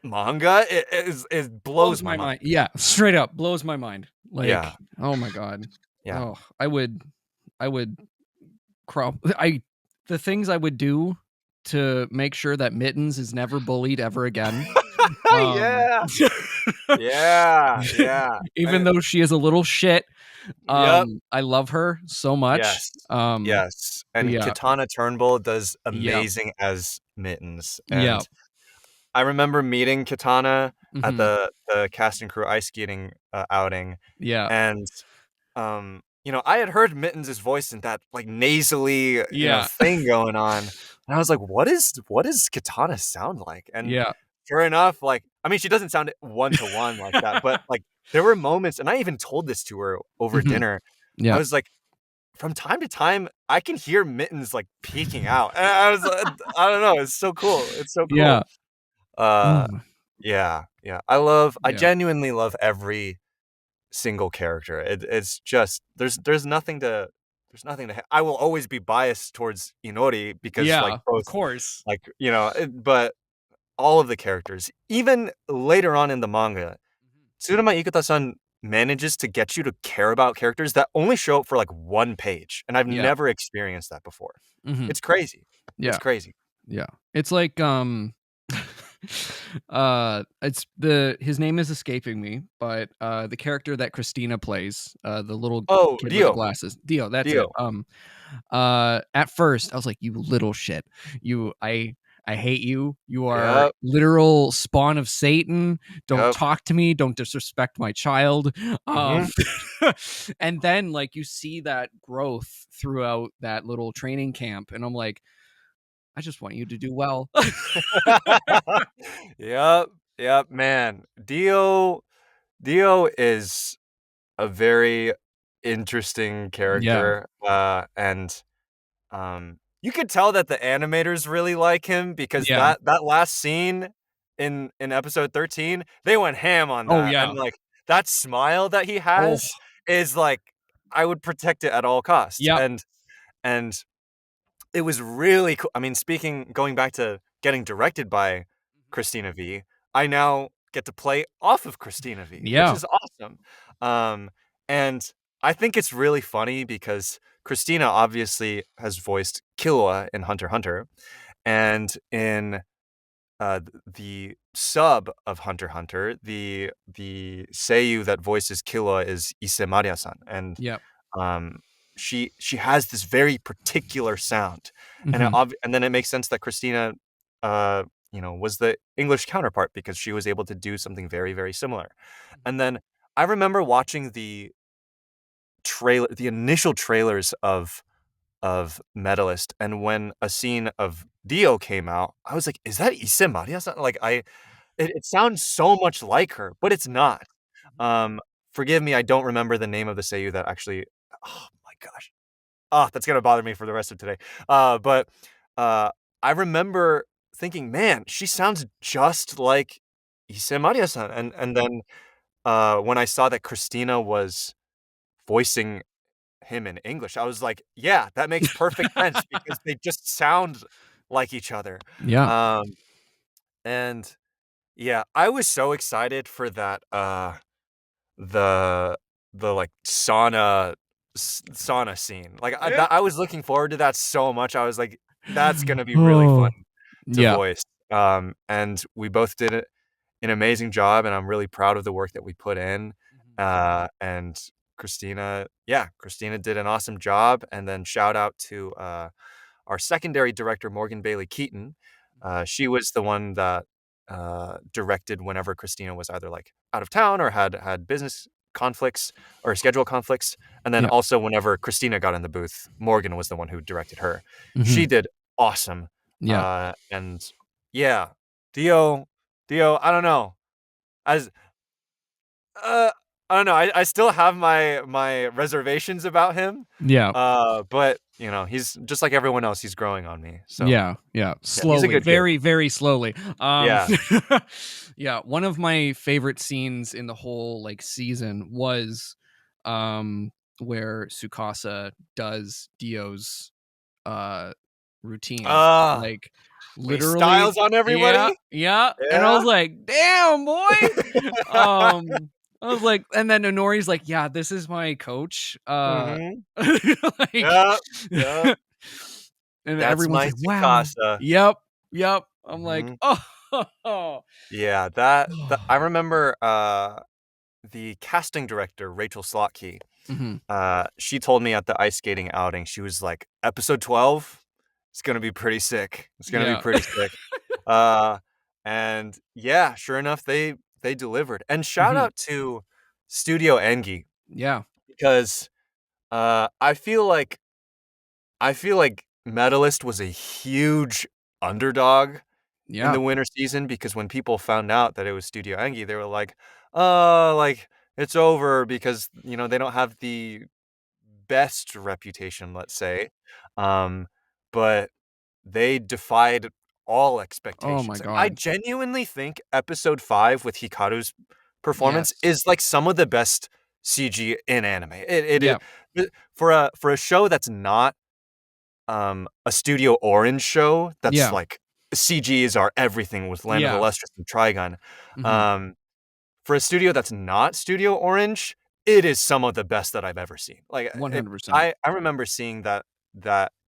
manga, it Blows blows my my mind. mind. Yeah, straight up blows my mind. Yeah, Like, oh my god. yeah. Oh, I would crawl. I the things I would do to make sure that Mittens is never bullied ever again. Um, Yeah, yeah, yeah, even though she is a little shit, yep. I love her so much. Yes. Yes, But and yeah, Katana Turnbull does yeah, amazing as Mittens, yeah, and I remember meeting Katana at mhm, the cast and crew ice skating, outing, yeah, and, I had heard Mittens' voice in that, like, nasally, yeah, thing going on, and I was like, "What does Katana sound like?" And yeah, sure enough, like, I mean, she doesn't sound one to one like that, but, like, there were moments, and I even told this to her over mhm, dinner. I yeah, was like, from time to time, I can hear Mittens, like, peeking out, and I was, I don't know, it's so cool, it's so yeah, cool. Uh, mm, yeah, yeah, I yeah, genuinely love every single character. It's just there's nothing to I will always be biased towards Inori because, like, yeah, of both, course. like, but all of the characters, even later on in the manga, Tsuruma Ikuta-san manages to get you to care about characters that only show up for, like, 1 page, and I've Yeah, never experienced that before. mhm, It's crazy. It's yeah, crazy. yeah. It's like, it's his name is escaping me, but, the character that Christina plays, the little Oh, kid with the Dio. glasses. Dio, that's it. Dio. At first, I was like, "You little shit. You I hate you. You are Yep, literal spawn of Satan. Don't yep. talk to me. Don't disrespect my child." Um, Mhm. and then, like, you see that growth throughout that little training camp, and I'm like, "I just want you to do well." Yep, yep, man. Dio is a very interesting Yeah. character. And you could tell that the animators really like him because Yeah. that last scene in episode 13, they went ham on Oh, that. yeah. And like that smile that he Oh. has is like I would protect it at all costs. Yep. And it was really cool. I mean, going back to getting directed by Christina V, I now get to play off of Christina V, which Yeah. is awesome. And I think it's really funny because Christina obviously has voiced Killua in Hunter x Hunter, and in the sub of Hunter x Hunter, the seiyuu that voices Killua is Ise Maria-san, and Yep. um, she has this very particular sound, and Mhm. and then it makes sense that Christina, was the English counterpart because she was able to do something very, very similar. And then I remember watching the initial trailers of Medalist, and when a scene of Dio came out, I was like, "Is that Ise Maria-san?" Like, it sounds so much like her, but it's not. Um, Forgive me, I don't remember the name of the seiyuu that actually oh my gosh. Oh, that's gonna bother me for the rest of today. But, I remember thinking, "Man, she sounds just like Ise Maria-san," and then, when I saw that Christina was voicing him in English, I was like, "Yeah, that makes perfect sense because they just sound like each other." Yeah. Um, and yeah, I was so excited for that, the like sauna scene. Like, I was looking forward to that so much. I was like, "That's gonna be really fun Oh. to Yeah. voice." And we both did an amazing job, and I'm really proud of the work that we put in. And Christina did an awesome job, and then shout out to, our secondary director, Morgan Bailey Keaton. She was the one that, directed whenever Christina was either, like, out of town or had business conflicts or schedule conflicts, and then Yeah. also whenever Christina got in the booth, Morgan was the one who directed her. She Mhm. did awesome. Yeah. And yeah, Dio, I don't know. As uh, I don't know. I still have my reservations about him. Yeah. But he's just like everyone else. He's growing on me. So Yeah. Yeah. yeah, he's a Slowly. good kid. Very, very slowly. Yeah. Yeah. One of my favorite scenes in the whole like season was where Tsukasa does Dio's routine. Ah, Like when he literally. styles on Yeah. everybody. Yeah. And I Yeah. was like, damn boy. I was like, and then Honori's like, yeah, this is my coach. Mhm. Like Yep. Yep. and That's everyone's my like, wow. Tsukasa. Yep. Yep. I'm like, Mhm. oh. Yeah, that I remember, the casting director, Rachel Slotky, Mhm. she told me at the ice skating outing, she was like, "Episode 12, it's gonna be pretty sick. It's gonna be Yeah. pretty sick." Uh, and yeah, sure enough, they delivered. And shout Mhm. out to Studio Engi Yeah. because, I feel like Medalist was a huge underdog in Yeah. the winter season because when people found out that it was Studio Engi, they were like, "Oh, like, it's over," because, they don't have the best reputation, let's say. Um, but they defied all Oh my expectations, and I god. genuinely think episode 5 with Hikaru's performance Yes. is, like, some of the best CG in anime. Yeah. For a show that's not a Studio Orange show that's Yeah. like CGs are everything with Land of the Yeah. Lustrous and Trigun. Mhm. Um, for a studio that's not Studio Orange, it is some of the best that I've ever seen. Like, 100%. I remember seeing that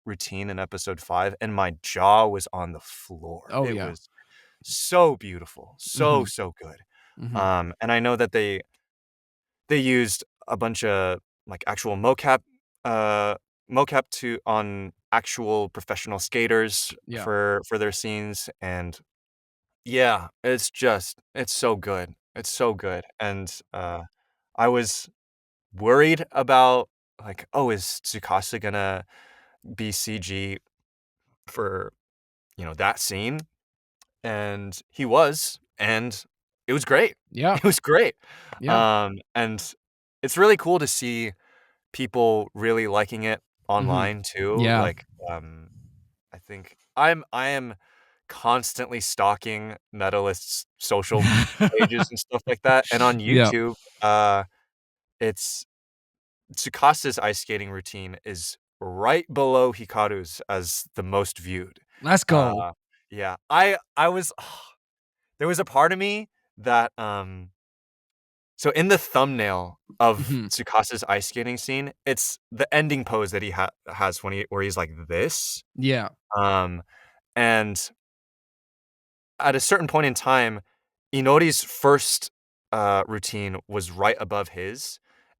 routine in episode 5, and my jaw was on the floor. Oh It yeah. was so beautiful, so, Mhm. so good. Mhm. And I know that they used a bunch of, like, actual mocap to on actual professional skaters Yeah. for their scenes, and yeah, it's so good. It's so good, and, I was worried about, like, "Oh, is Tsukasa gonna be CG for, that scene?" And he was, and it was great. Yeah. It was great. Yeah. And it's really cool to see people really liking it online too. Yeah. Like, I think I am constantly stalking Medalist's social pages and stuff like that. And on Yeah. YouTube, it's Tsukasa's ice skating routine is right below Hikaru's as the most viewed. Let's go. Yeah, I was there was a part of me that so in the thumbnail of Mhm. Tsukasa's ice skating scene, it's the ending pose that he has where he's like this. Yeah. Um, and at a certain point in time, Inori's first, routine was right above his,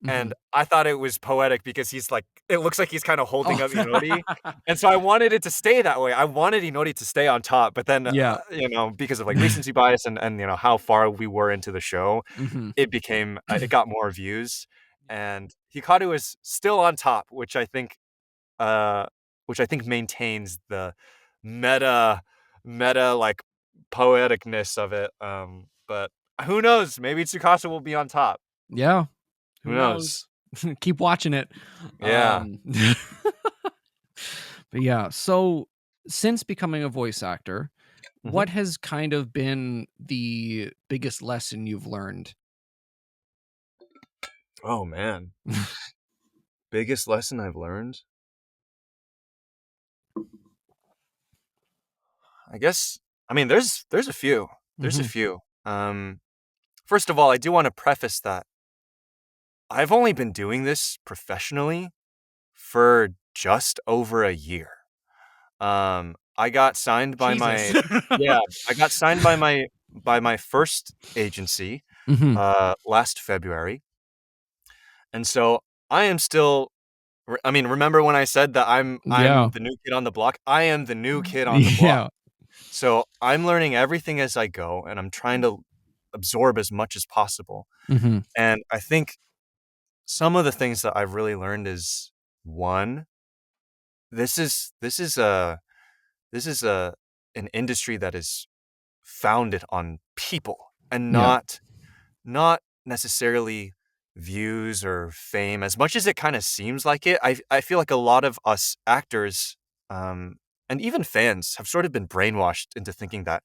and Mhm. I thought it was poetic because he's like it looks like he's kinda holding Oh. up Inori, and so I wanted it to stay that way. I wanted Inori to stay on top, but then, Yeah. because of, like, recency bias and, how far we were into the show, Mhm. it became it got more views, and Hikaru is still on top, uh, which I think maintains the meta like, poeticness of it, but who knows? Maybe Tsukasa will be on top. Yeah. Who Who knows? knows? Keep watching it. Yeah. But yeah, so since becoming a voice actor, Mhm. what has kind of been the biggest lesson you've learned? Oh, man. Biggest lesson I've learned? I guess I mean, there's a few. There's a Mhm. few. First of all, I do wanna preface that I've only been doing this professionally for just over a year. I got signed by Jesus. my yeah, I got signed by my first agency, Mhm. last February, and so I am still I mean, remember when I said that I'm Yeah. the new kid on the block? I am the new kid on the block. Yeah. So, I'm learning everything as I go, and I'm trying to absorb as much as possible, Mhm. and I think some of the things that I've really learned is, 1, this is this is a this is a an industry that is founded on people and Yeah. not necessarily views or fame as much as it kind of seems like it. I feel like a lot of us actors um and even fans have sort of been brainwashed into thinking that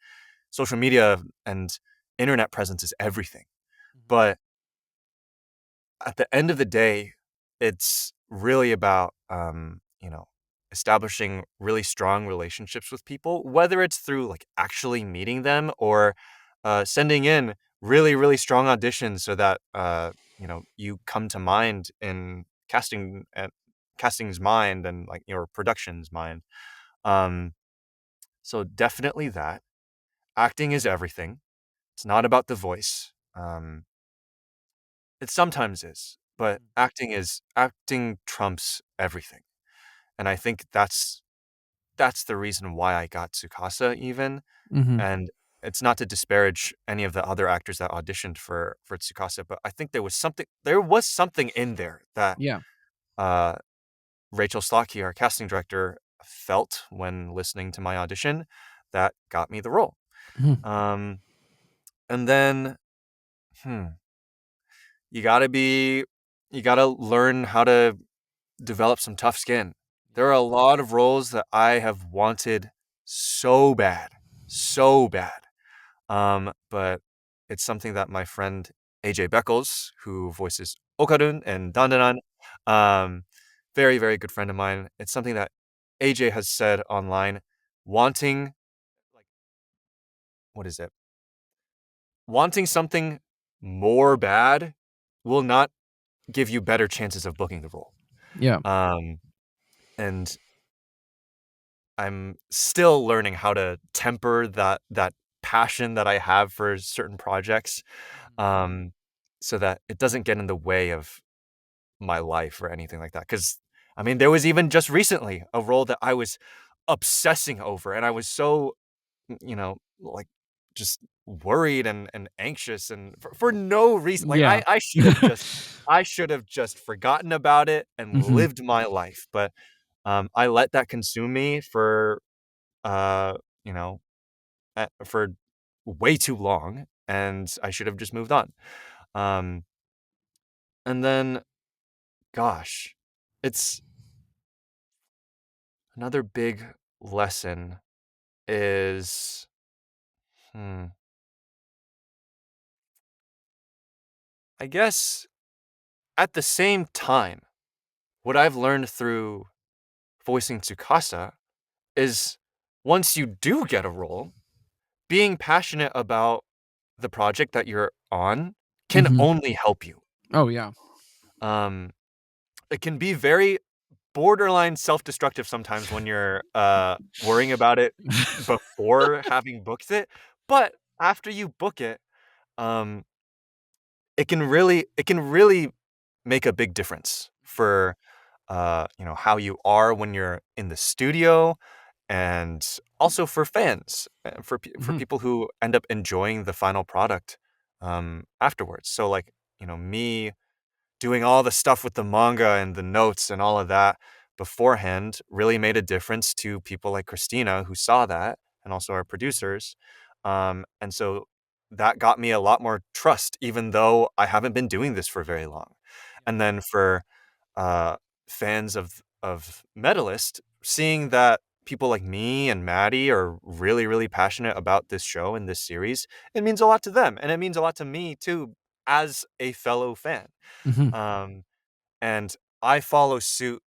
social media and internet presence is everything. But at the end of the day, it's really about establishing really strong relationships with people, whether it's through like actually meeting them or sending in really, really strong auditions so that you come to mind in casting's mind and like your production's mind. Um, so definitely that acting is everything. It's not about the voice. It sometimes is, but acting trumps everything, and I think that's the reason why I got Tsukasa even, Mhm. and it's not to disparage any of the other actors that auditioned for Tsukasa, but I think there was something in there that, Yeah. uh, Rachel Slocky, our casting director, felt when listening to my audition that got me the role. Mhm. Um, and then, hmm, you gotta be you gotta learn how to develop some tough skin. There are a lot of roles that I have wanted so bad. But it's something that my friend AJ Beckles, who voices Okarun and Dandanan, um, very, very good friend of mine. It's something that AJ has said online, wanting like what is it? Wanting something more bad will not give you better chances of booking the role. Yeah. Um, and I'm still learning how to temper that passion that I have for certain projects, um, so that it doesn't get in the way of my life or anything like that. Because I mean, there was even just recently a role that I was obsessing over, and I was so, like, just worried and anxious and for no reason. Like, Yeah. I should have just forgotten about it and Mhm. lived my life, but, I let that consume me uh, you know, for way too long, and I should have just moved on. Um, and then, gosh, it's another big lesson is I guess at the same time, what I've learned through voicing Tsukasa is once you do get a role, being passionate about the project that you're on can Mhm. only help you. Oh, yeah. Um, it can be very borderline self-destructive sometimes when you're worrying about it before having booked it, but after you book it, um, it can really make a big difference for how you are when you're in the studio, and also for fans, for Mhm. people who end up enjoying the final product afterwards. So like, me doing all the stuff with the manga and the notes and all of that beforehand really made a difference to people like Christina who saw that, and also our producers. And so that got me a lot more trust, even though I haven't been doing this for very long. And then for uh, fans of Medalist, seeing that people like me and Maddie are really, really passionate about this show and this series, it means a lot to them, and it means a lot to me too as a fellow fan. Mhm. Um, and I follow suit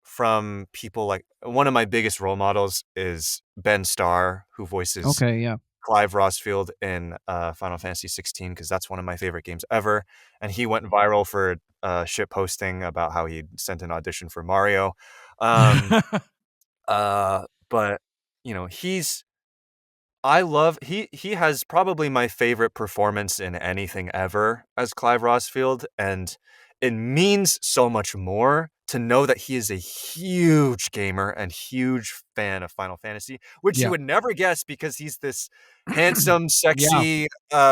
from people like one of my biggest role models is Ben Starr, who voices Okay, yeah. Clive Rosfield in Final Fantasy 16, because that's one of my favorite games ever. And he went viral for shit posting about how he sent an audition for Mario. Um, but he's I love he has probably my favorite performance in anything ever as Clive Rosfield, and it means so much more to know that he is a huge gamer and huge fan of Final Fantasy, which you Yeah. would never guess because he's this handsome, Yeah. sexy,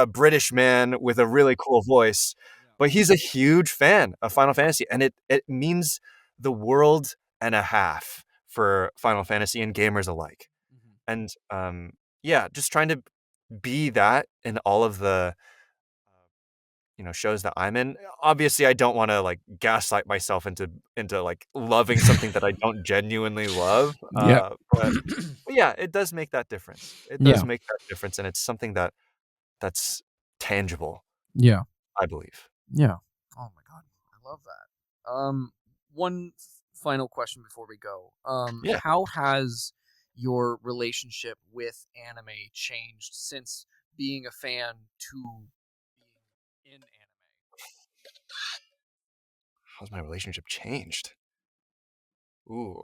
British man with a really cool voice. But he's a huge fan of Final Fantasy, and it means the world and a half for Final Fantasy and gamers alike. Mhm. And yeah, just trying to be that in all of the shows that I'm in. Obviously, I don't want to like gaslight myself into like loving something that I don't genuinely love. Yep. But yeah, it does make that difference. It does Yeah. make that difference, and it's something that's tangible, Yeah. I believe. Yeah. Oh my god, I love that. One final question before we go. Yeah. How has your relationship with anime changed since being a fan to being in anime? How's my relationship changed? Ooh,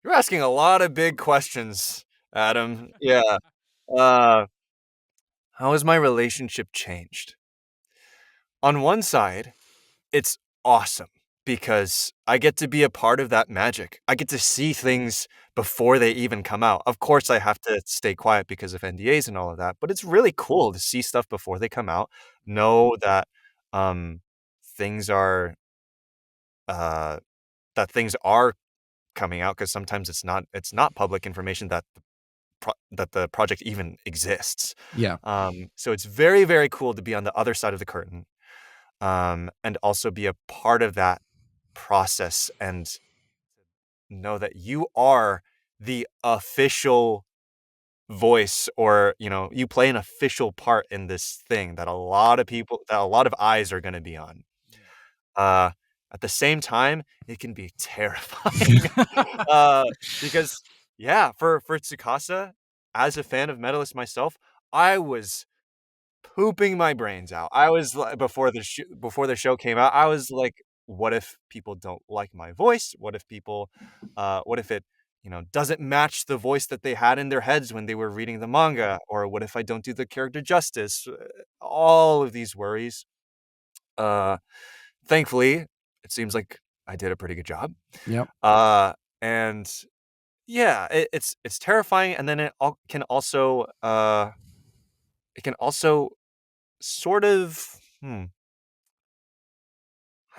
you're asking a lot of big questions, Adam. Yeah. Uh, how has my relationship changed? On one side, it's awesome because I get to be a part of that magic. I get to see things before they even come out. Of course, I have to stay quiet because of NDAs and all of that, but it's really cool to see stuff before they come out, know that um, things are uh, things are coming out, because sometimes it's not public information that that the project even exists. Yeah. So it's very, very cool to be on the other side of the curtain, and also be a part of that process and know that you are the official voice, or you play an official part in this thing that a lot of eyes are going to be on. uh at the same time, it can be terrifying. uh because yeah, for Tsukasa, as a fan of Medalist myself, I was pooping my brains out. I was like, before the show came out, I was like, what if people don't like my voice? What if it, doesn't match the voice that they had in their heads when they were reading the manga? Or what if I don't do the character justice? All of these worries. Uh, Thankfully, it seems like I did a pretty good job. Yep. And yeah, it's terrifying, and then it can also sort of, I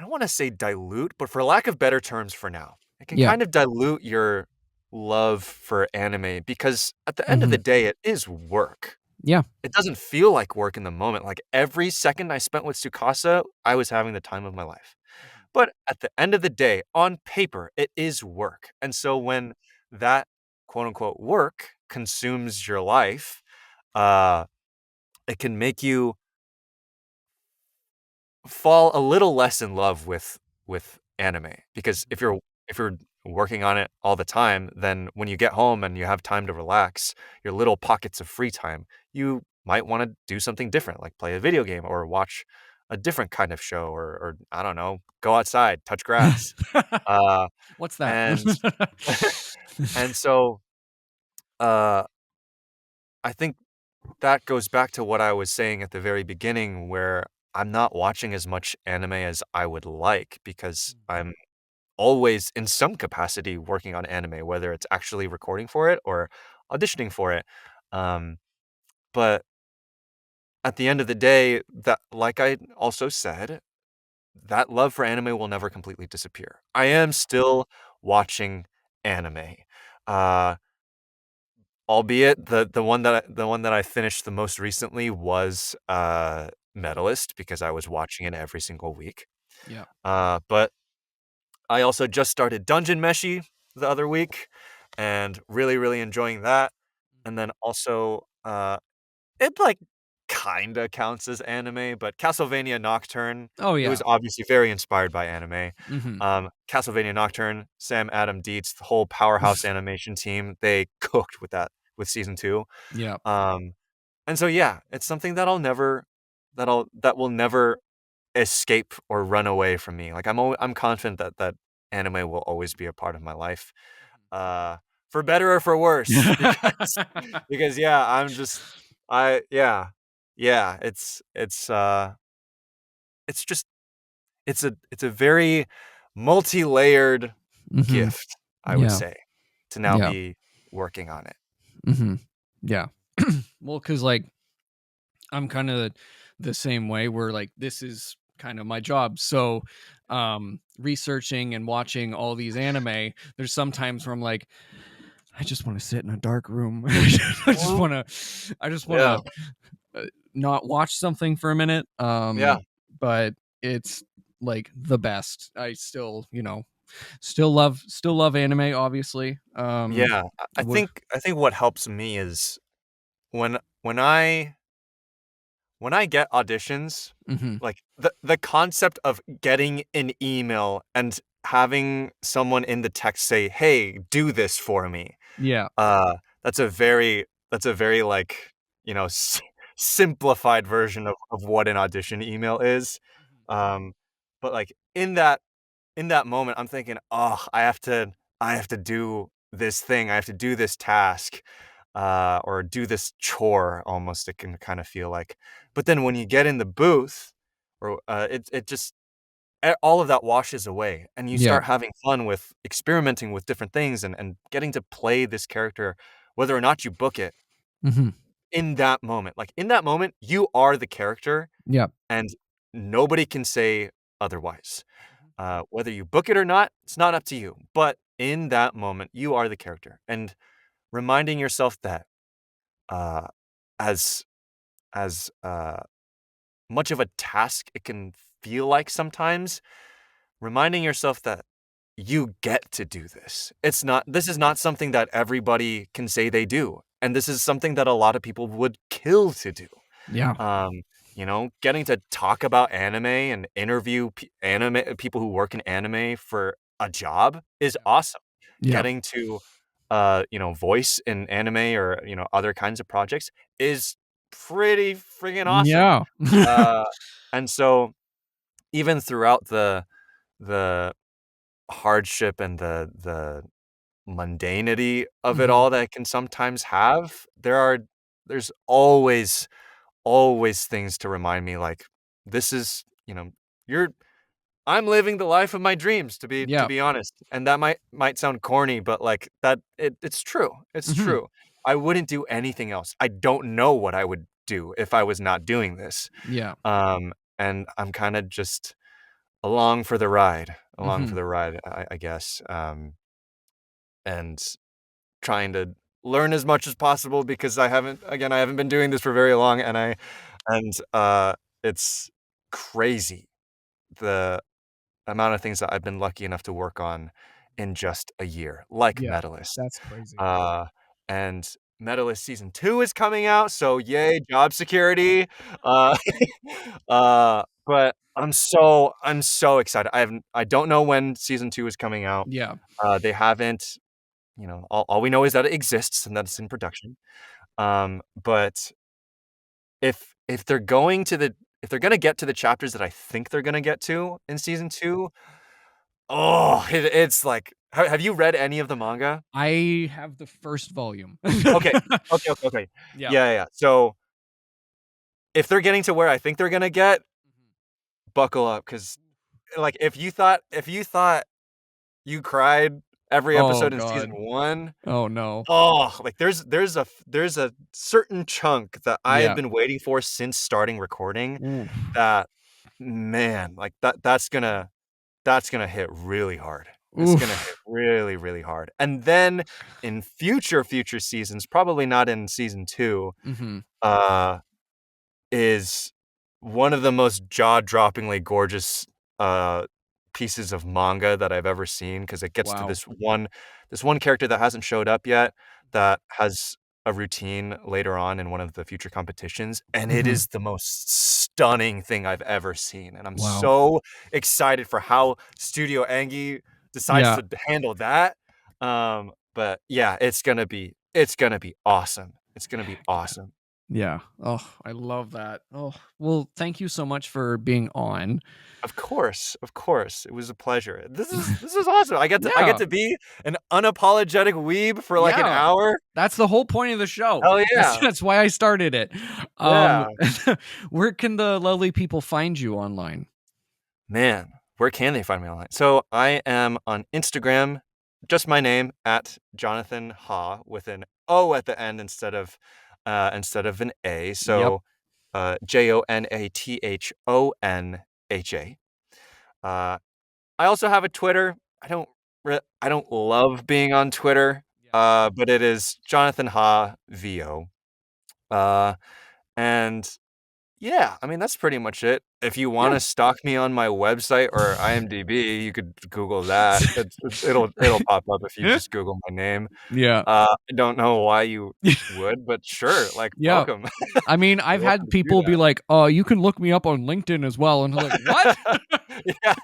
don't want to say dilute, but for lack of better terms for now, it can Yeah. kind of dilute your love for anime, because at the end of the Mhm. day, it is work. Yeah. It doesn't feel like work in the moment. Like every second I spent with Tsukasa, I was having the time of my life. But at the end of the day, on paper, it is work. And so when that quote unquote work consumes your life, uh, it can make you fall a little less in love with anime, because if you're working on it all the time, then when you get home and you have time to relax, your little pockets of free time, you might want to do something different, like play a video game or watch a different kind of show, or I don't know, go outside, touch grass. Uh, What's that? and and so uh, I think that goes back to what I was saying at the very beginning, where I'm not watching as much anime as I would like, because I'm always in some capacity working on anime, whether it's actually recording for it or auditioning for it. Um, but at the end of the day, that, like I also said, that love for anime will never completely disappear. I am still watching anime. Uh, Albeit the one that I finished the most recently was Medalist, because I was watching it every single week. Yeah. But I also just started Dungeon Meshi the other week, and really, really enjoying that. And then also, it, like, kinda counts as anime, but Castlevania Nocturne, Oh it yeah. was obviously very inspired by anime. Hmm. Castlevania Nocturne, Sam Adam Dietz, the whole Powerhouse Animation team, they cooked with that with season 2. Yeah. Um, and so, yeah, it's something that will never escape or run away from me. Like, I'm confident that anime will always be a part of my life, uh, for better or for worse, because yeah, yeah, yeah, it's just it's a very multi-layered Hmm. gift, I would Yeah. say, to now Yeah. be working on it. Hmm. Yeah. Well, because like I'm kind of the same way, where like this is kind of my job. So researching and watching all these anime, there's sometimes where I'm like, I just want to sit in a dark room. I just want Yeah, to not watch something for a minute. yeah, But it's like the best. I still, still love anime, obviously. yeah. I think what helps me is when I get auditions, Hmm. like, the concept of getting an email and having someone in the text say, "Hey, do this for me," Yeah. that's a very, like, simplified version of what an audition email is. Um, but, like, in that moment, I'm thinking, "Oh, I have to do this thing. I have to do this task, or do this chore," almost, it can kinda feel like. But then when you get in the booth, or, it just all of that washes away, and you Yeah. start having fun with experimenting with different things, and getting to play this character, whether or not you book it, Hmm. in that moment. Like, in that moment, you are the character, Yeah. and nobody can say otherwise. Whether you book it or not, it's not up to you. But in that moment, you are the character, and reminding yourself that, uh, as as much of a task it can feel like sometimes, reminding yourself that you get to do this. This is not something that everybody can say they do, and this is something that a lot of people would kill to do. Yeah. Um, getting to talk about anime and interview people who work in anime for a job is awesome. Yeah. Getting to, voice in anime, or, other kinds of projects is pretty friggin' awesome. Yeah. Uh, and so even throughout the hardship and the mundanity of it Hmm. all that it can sometimes have, there's always things to remind me, like, this is, you're I'm living the life of my dreams, to Yeah. be honest. And that might sound corny, but, like, it's true. It's Hmm. true. I wouldn't do anything else. I don't know what I would do if I was not doing this. Yeah. And I'm kinda just along for the ride, Hmm. I guess. And trying to learn as much as possible, because I haven't been doing this for very long, and it's crazy, the amount of things that I've been lucky enough to work on in just a year, like Yeah, Medalist. that's crazy. And Medalist season 2 is coming out, so yay, job security. Uh, but I'm so excited. I don't know when season 2 is coming out. Yeah. They haven't, all we know is that it exists and that it's in production. But if they're going to if they're gonna get to the chapters that I think they're gonna get to in season 2, it's like, have you read any of the manga? I have the first volume. Okay. Okay. Yeah. Yeah. So, if they're getting to where I think they're gonna get, buckle up, because like, if you thought you cried every Oh episode in season god. 1, Oh no. like, there's a certain chunk that I have Yeah. been waiting for since starting recording Oof. that, man, like, that's gonna hit really hard. It's gonna hit Oof. really, really hard. And then in future seasons, probably not in season 2, Mm-hmm. uh, is one of the most jaw-droppingly gorgeous, uh, pieces of manga that I've ever seen, because it gets to Wow. this one character that hasn't showed up yet, that has a routine later on in one of the future competitions, and it Mhm. is the most stunning thing I've ever seen, and I'm Wow. so excited for how Studio Angie decides Yeah. to handle that. But yeah, it's gonna be awesome. It's gonna be awesome. Yeah. Oh, I love that. Oh, well, thank you so much for being on. Of course, of course. It was a pleasure. This is awesome. I get Yeah. to be an unapologetic weeb for, like, an Yeah. hour. That's the whole point of the show. Hell That's yeah. that's why I started it. Um, Yeah. where can the lovely people find you online? Man, where can they find me online? So, I am on Instagram, just my name, at Jonathon Ha, with an O at the end instead of an A. Yep. So, JONATHONHA. Uh I also have a Twitter. I don't love being on Twitter, Yeah. but it is Jonathon Ha VO. Uh, and yeah, I mean, that's pretty much it. If you Yeah. wanna stalk me on my website or IMDb, you could Google that. It'll pop up if you just Google my name. Yeah. I don't know why you would, but sure, like, Yeah. welcome. I mean, You're I've welcome had to do people be that. like, you can look me up on LinkedIn as well." And I'm like, "What? Yeah.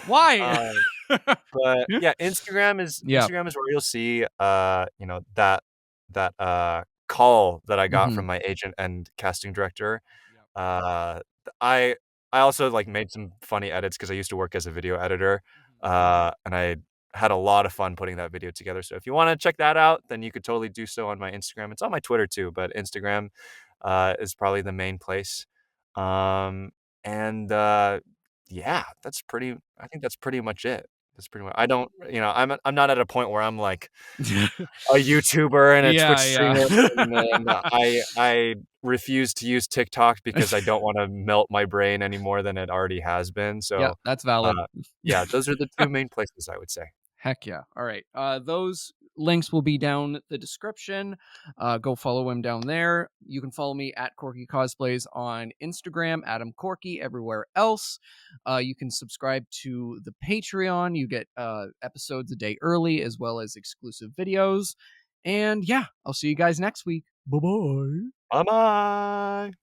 Why?" Um But yeah, Instagram is Yeah. Instagram is where you'll see, that call that I got Mhm. from my agent and casting director. Yep. Uh, I I also, like, made some funny edits because I used to work as a video editor, Mhm. and I had a lot of fun putting that video together, so if you wanna check that out, then you could totally do so on my Instagram. It's on my Twitter too, but Instagram, is probably the main place. And, yeah, I think that's pretty much it. That's pretty much I don't I'm not at a point where I'm, like, a YouTuber and a Twitch Yeah, streamer, and yeah. then I refuse to use TikTok because I don't wanna melt my brain any more than it already has been, Yeah, so, that's valid. yeah, those are the 2 main places I would say. Heck yeah. All right. Those links will be down the description. Go follow him down there. You can follow me at Corky Cosplays on Instagram, Adam Corky, everywhere else. You can subscribe to the Patreon. You get episodes a day early as well as exclusive videos. And yeah, I'll see you guys next week. Bye bye. Bye-bye.